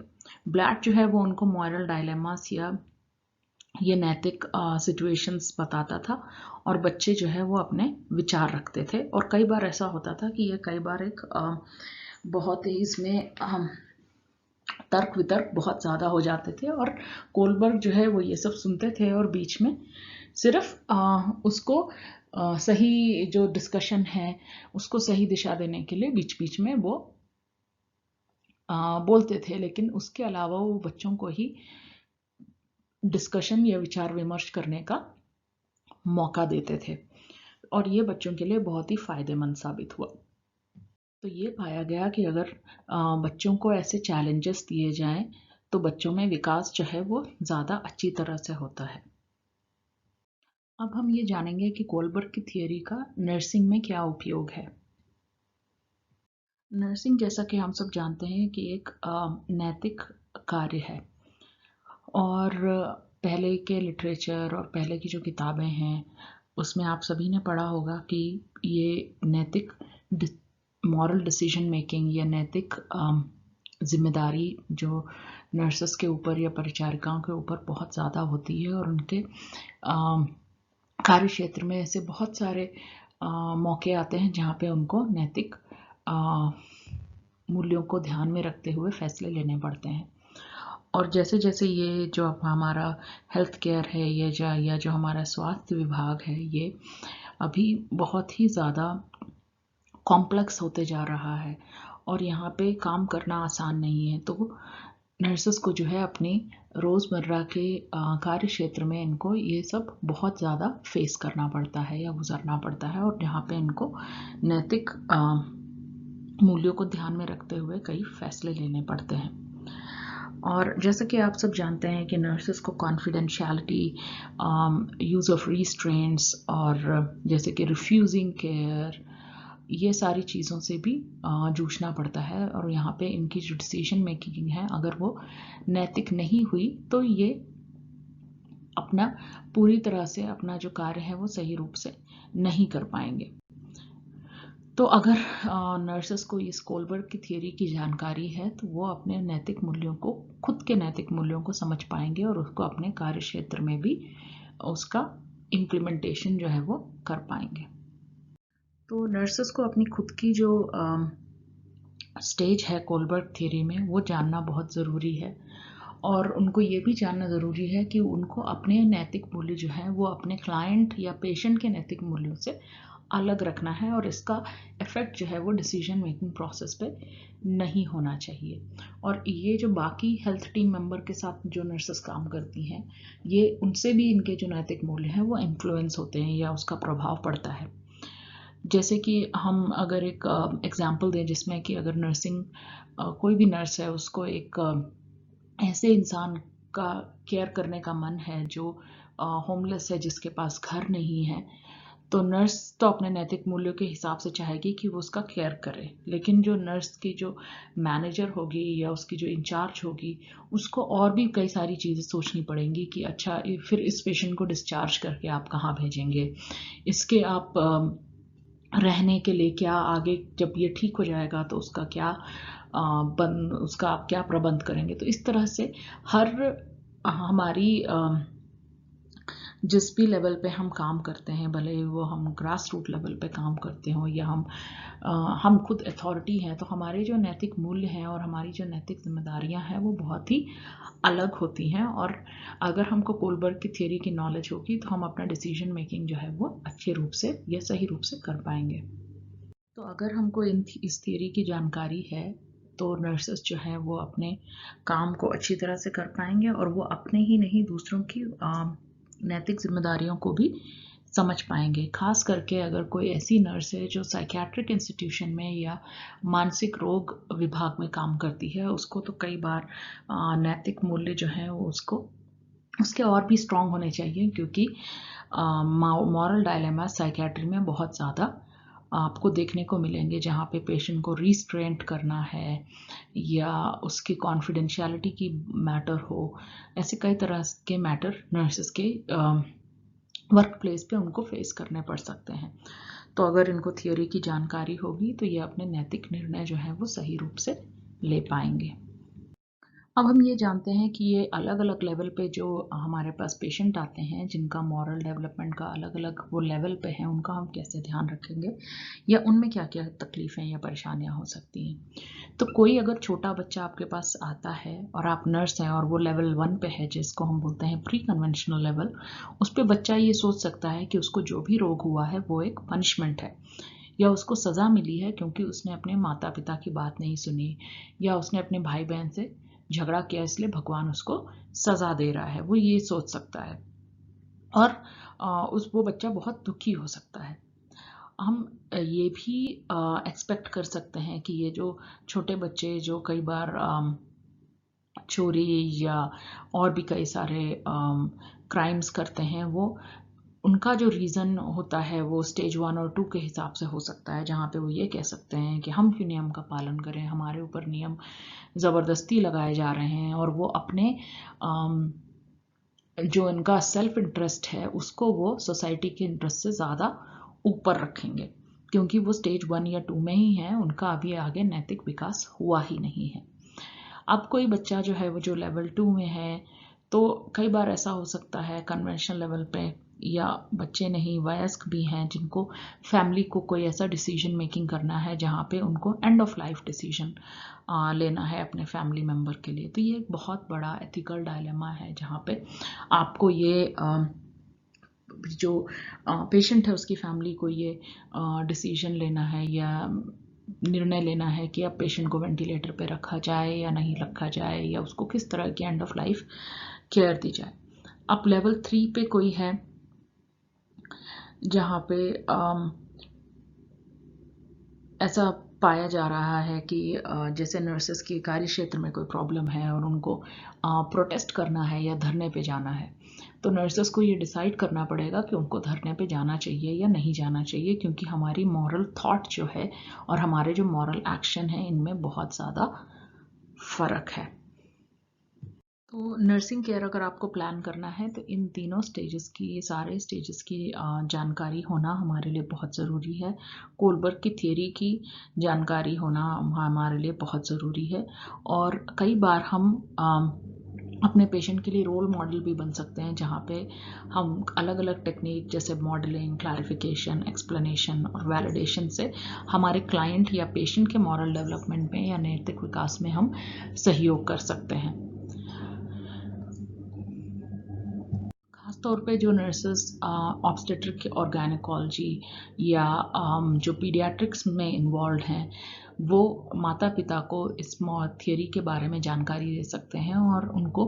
ब्लैट जो है वो उनको मॉरल डायलेमास या ये नैतिक सिचुएशंस बताता था और बच्चे जो है वो अपने विचार रखते थे। और कई बार ऐसा होता था कि ये कई बार एक बहुत ही इसमें तर्क वितर्क बहुत ज़्यादा हो जाते थे और कोलबर्ग जो है वो ये सब सुनते थे और बीच में सिर्फ उसको सही जो डिस्कशन है उसको सही दिशा देने के लिए बीच बीच में वो बोलते थे, लेकिन उसके अलावा वो बच्चों को ही डिस्कशन या विचार विमर्श करने का मौका देते थे और ये बच्चों के लिए बहुत ही फायदेमंद साबित हुआ। तो ये पाया गया कि अगर बच्चों को ऐसे चैलेंजेस दिए जाएं तो बच्चों में विकास जो है वो ज़्यादा अच्छी तरह से होता है। अब हम ये जानेंगे कि कोलबर्ग की थियोरी का नर्सिंग में क्या उपयोग है। नर्सिंग जैसा कि हम सब जानते हैं कि एक नैतिक कार्य है और पहले के लिटरेचर और पहले की जो किताबें हैं उसमें आप सभी ने पढ़ा होगा कि ये नैतिक मॉरल डिसीजन मेकिंग या नैतिक जिम्मेदारी जो नर्सेस के ऊपर या परिचारिकाओं के ऊपर बहुत ज़्यादा होती है और उनके कार्य क्षेत्र में ऐसे बहुत सारे मौके आते हैं जहाँ पे उनको नैतिक मूल्यों को ध्यान में रखते हुए फैसले लेने पड़ते हैं। और जैसे जैसे ये जो हमारा हेल्थ केयर है या जो हमारा स्वास्थ्य विभाग है ये अभी बहुत ही ज़्यादा कॉम्प्लेक्स होते जा रहा है और यहाँ पे काम करना आसान नहीं है, तो नर्सेस को जो है अपनी रोज़मर्रा के कार्य क्षेत्र में इनको ये सब बहुत ज़्यादा फेस करना पड़ता है या गुजरना पड़ता है और यहाँ पे इनको नैतिक मूल्यों को ध्यान में रखते हुए कई फैसले लेने पड़ते हैं। और जैसे कि आप सब जानते हैं कि नर्सेस को कॉन्फिडेंशियलिटी, यूज़ ऑफ रिस्ट्रेंट्स और जैसे कि रिफ्यूजिंग केयर, ये सारी चीज़ों से भी जूझना पड़ता है और यहाँ पे इनकी जो डिसीजन मेकिंग है अगर वो नैतिक नहीं हुई तो ये अपना पूरी तरह से अपना जो कार्य है वो सही रूप से नहीं कर पाएंगे। तो अगर नर्सेस को इस कोलबर्ग की थियोरी की जानकारी है तो वो अपने नैतिक मूल्यों को, खुद के नैतिक मूल्यों को समझ पाएंगे और उसको अपने कार्य क्षेत्र में भी उसका इम्प्लीमेंटेशन जो है वो कर पाएंगे। तो नर्सेस को अपनी खुद की जो स्टेज है कोलबर्ग थियोरी में वो जानना बहुत ज़रूरी है और उनको ये भी जानना ज़रूरी है कि उनको अपने नैतिक मूल्य जो है वो अपने क्लाइंट या पेशेंट के नैतिक मूल्यों से अलग रखना है और इसका इफ़ेक्ट जो है वो डिसीजन मेकिंग प्रोसेस पे नहीं होना चाहिए। और ये जो बाकी हेल्थ टीम मेंबर के साथ जो नर्सेस काम करती हैं ये उनसे भी इनके जो नैतिक मूल्य हैं वो इन्फ्लुएंस होते हैं या उसका प्रभाव पड़ता है। जैसे कि हम अगर एक एग्जांपल दें जिसमें कि अगर नर्सिंग कोई भी नर्स है उसको एक ऐसे इंसान का केयर करने का मन है जो होमलेस है, जिसके पास घर नहीं है, तो नर्स तो अपने नैतिक मूल्यों के हिसाब से चाहेगी कि वो उसका केयर करे, लेकिन जो नर्स की जो मैनेजर होगी या उसकी जो इंचार्ज होगी उसको और भी कई सारी चीज़ें सोचनी पड़ेंगी कि अच्छा फिर इस पेशेंट को डिस्चार्ज करके आप कहाँ भेजेंगे, इसके आप रहने के लिए क्या, आगे जब ये ठीक हो जाएगा तो उसका क्या उसका आप क्या प्रबंध करेंगे। तो इस तरह से हर हमारी जिस भी लेवल पे हम काम करते हैं, भले वो हम ग्रास रूट लेवल पे काम करते हो या हम खुद अथॉरिटी हैं, तो हमारे जो नैतिक मूल्य हैं और हमारी जो नैतिक जिम्मेदारियां हैं वो बहुत ही अलग होती हैं। और अगर हमको कोलबर्ग की थियरी की नॉलेज होगी तो हम अपना डिसीजन मेकिंग जो है वो अच्छे रूप से या सही रूप से कर पाएंगे। तो अगर हमको इस थियरी की जानकारी है तो नर्सेस जो है वो अपने काम को अच्छी तरह से कर पाएंगे और वो अपने ही नहीं दूसरों की नैतिक जिम्मेदारियों को भी समझ पाएंगे। खास करके अगर कोई ऐसी नर्स है जो साइकियाट्रिक इंस्टीट्यूशन में या मानसिक रोग विभाग में काम करती है, उसको तो कई बार नैतिक मूल्य जो है वो उसके और भी स्ट्रांग होने चाहिए, क्योंकि मॉरल डायलेमा साइकियाट्री में बहुत ज़्यादा आपको देखने को मिलेंगे, जहाँ पे पेशेंट को रिस्ट्रेंट करना है या उसकी कॉन्फिडेंशियलिटी की मैटर हो। ऐसे कई तरह के मैटर नर्सेस के वर्क प्लेस पे उनको फेस करने पड़ सकते हैं। तो अगर इनको थियोरी की जानकारी होगी तो ये अपने नैतिक निर्णय जो है वो सही रूप से ले पाएंगे। अब हम ये जानते हैं कि ये अलग अलग लेवल पे जो हमारे पास पेशेंट आते हैं जिनका मॉरल डेवलपमेंट का अलग अलग वो लेवल पे है, उनका हम कैसे ध्यान रखेंगे या उनमें क्या क्या तकलीफ़ें या परेशानियां हो सकती हैं। तो कोई अगर छोटा बच्चा आपके पास आता है और आप नर्स हैं और वो लेवल 1 पे है, जिसको हम बोलते हैं प्री कन्वेंशनल लेवल, उस पर बच्चा ये सोच सकता है कि उसको जो भी रोग हुआ है वो एक पनिशमेंट है या उसको सज़ा मिली है क्योंकि उसने अपने माता पिता की बात नहीं सुनी या उसने अपने भाई बहन से झगड़ा किया, इसलिए भगवान उसको सज़ा दे रहा है। वो ये सोच सकता है और वो बच्चा बहुत दुखी हो सकता है। हम ये भी एक्सपेक्ट कर सकते हैं कि ये जो छोटे बच्चे जो कई बार चोरी या और भी कई सारे क्राइम्स करते हैं, वो उनका जो रीज़न होता है वो स्टेज 1 और 2 के हिसाब से हो सकता है, जहाँ पे वो ये कह सकते हैं कि हम क्यों नियम का पालन करें, हमारे ऊपर नियम ज़बरदस्ती लगाए जा रहे हैं। और वो अपने जो इनका सेल्फ इंटरेस्ट है उसको वो सोसाइटी के इंटरेस्ट से ज़्यादा ऊपर रखेंगे, क्योंकि वो स्टेज 1 या 2 में ही है, उनका अभी आगे नैतिक विकास हुआ ही नहीं है। अब कोई बच्चा जो है वो जो लेवल 2 में है, तो कई बार ऐसा हो सकता है कन्वेंशनल लेवल पे, या बच्चे नहीं वयस्क भी हैं जिनको फैमिली को कोई ऐसा डिसीजन मेकिंग करना है जहाँ पे उनको एंड ऑफ लाइफ डिसीजन लेना है अपने फैमिली मेम्बर के लिए। तो ये एक बहुत बड़ा एथिकल डायलेमा है जहाँ पे आपको ये जो पेशेंट है उसकी फैमिली को ये डिसीजन लेना है या निर्णय लेना है कि अब पेशेंट को वेंटिलेटर पे रखा जाए या नहीं रखा जाए, या उसको किस तरह की एंड ऑफ लाइफ केयर दी जाए। अब लेवल 3 पे कोई है जहाँ पे ऐसा पाया जा रहा है कि जैसे नर्सेस की कार्य क्षेत्र में कोई प्रॉब्लम है और उनको प्रोटेस्ट करना है या धरने पे जाना है, तो नर्सेस को ये डिसाइड करना पड़ेगा कि उनको धरने पे जाना चाहिए या नहीं जाना चाहिए, क्योंकि हमारी मॉरल थॉट जो है और हमारे जो मॉरल एक्शन है इनमें बहुत ज़्यादा फ़र्क है। तो नर्सिंग केयर अगर आपको प्लान करना है तो इन तीनों स्टेजेस की, ये सारे स्टेजेस की जानकारी होना हमारे लिए बहुत ज़रूरी है। कोलबर्ग की थियरी की जानकारी होना हमारे लिए बहुत ज़रूरी है। और कई बार हम अपने पेशेंट के लिए रोल मॉडल भी बन सकते हैं, जहाँ पे हम अलग अलग टेक्निक जैसे मॉडलिंग, क्लैरिफिकेशन, एक्सप्लेनेशन और वैलिडेशन से हमारे क्लाइंट या पेशेंट के मॉरल डेवलपमेंट में या नैतिक विकास में हम सहयोग कर सकते हैं। खासतौर पे जो नर्सेस ऑब्स्टेट्रिक और गायनेकोलॉजी या जो पीडियाट्रिक्स में इन्वॉल्व हैं, वो माता पिता को इस थियरी के बारे में जानकारी दे सकते हैं और उनको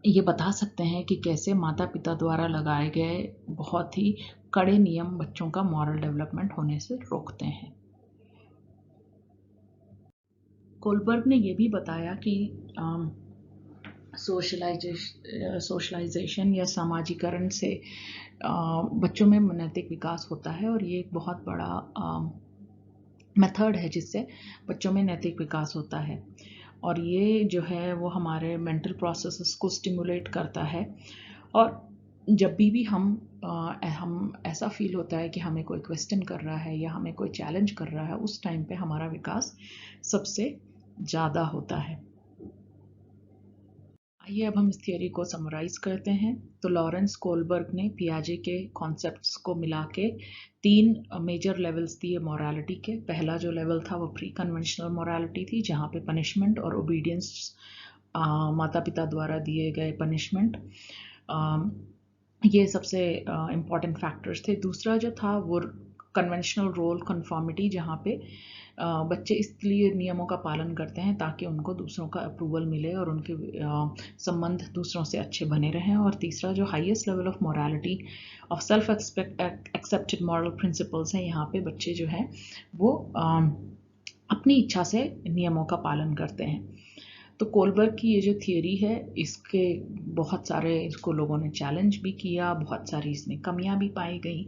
ये बता सकते हैं कि कैसे माता पिता द्वारा लगाए गए बहुत ही कड़े नियम बच्चों का मॉरल डेवलपमेंट होने से रोकते हैं। कोलबर्ग ने ये भी बताया कि सोशलाइजेशन या सामाजिकरण से बच्चों में नैतिक विकास होता है, और ये एक बहुत बड़ा मेथड है जिससे बच्चों में नैतिक विकास होता है। और ये जो है वो हमारे मेंटल प्रोसेसेस को स्टिमुलेट करता है और जब भी हम ऐसा फील होता है कि हमें कोई क्वेश्चन कर रहा है या हमें कोई चैलेंज कर रहा है, उस टाइम पे हमारा विकास सबसे ज़्यादा होता है। आइए अब हम इस थियोरी को समराइज करते हैं। तो लॉरेंस कोलबर्ग ने पियाजे के कॉन्सेप्ट्स को मिला के 3 मेजर लेवल्स दिए मोरालिटी के। पहला जो लेवल था वो प्री कन्वेंशनल मोरालिटी थी, जहाँ पे पनिशमेंट और ओबीडियंस, माता पिता द्वारा दिए गए पनिशमेंट, ये सबसे इम्पॉर्टेंट फैक्टर्स थे। दूसरा जो था वो कन्वेंशनल रोल कन्फॉर्मिटी, जहाँ पे बच्चे इसलिए नियमों का पालन करते हैं ताकि उनको दूसरों का अप्रूवल मिले और उनके संबंध दूसरों से अच्छे बने रहें। और तीसरा जो highest level of morality of self accepted moral principles हैं, यहाँ पे बच्चे जो हैं वो अपनी इच्छा से नियमों का पालन करते हैं। तो कोलबर्ग की ये जो थियरी है, इसके बहुत सारे इसको लोगों ने चैलेंज भी किया, बहुत सारी इसमें कमियां भी पाई गई,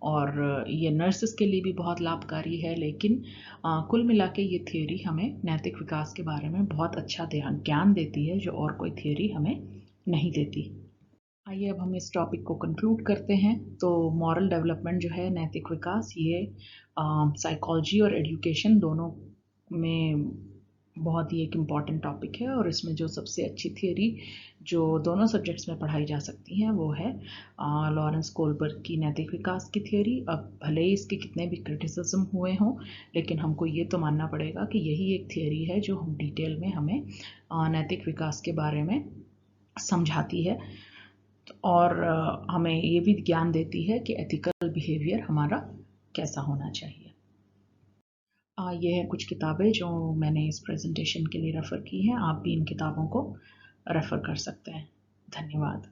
और ये नर्सेस के लिए भी बहुत लाभकारी है। लेकिन कुल मिला के ये थियरी हमें नैतिक विकास के बारे में बहुत अच्छा ज्ञान देती है, जो और कोई थियरी हमें नहीं देती। आइए अब हम इस टॉपिक को कंक्लूड करते हैं। तो मॉरल डेवलपमेंट जो है, नैतिक विकास, ये साइकोलॉजी और एजुकेशन दोनों में बहुत ही एक इम्पॉर्टेंट टॉपिक है। और इसमें जो सबसे अच्छी थियरी जो दोनों सब्जेक्ट्स में पढ़ाई जा सकती हैं वो है लॉरेंस कोलबर्ग की नैतिक विकास की थियरी। अब भले ही इसके कितने भी क्रिटिसिज्म हुए हों, लेकिन हमको ये तो मानना पड़ेगा कि यही एक थियरी है जो हम डिटेल में हमें नैतिक विकास के बारे में समझाती है, और हमें ये भी ज्ञान देती है कि एथिकल बिहेवियर हमारा कैसा होना चाहिए। ये है कुछ किताबें जो मैंने इस प्रेजेंटेशन के लिए रेफ़र की हैं। आप भी इन किताबों को रेफ़र कर सकते हैं। धन्यवाद।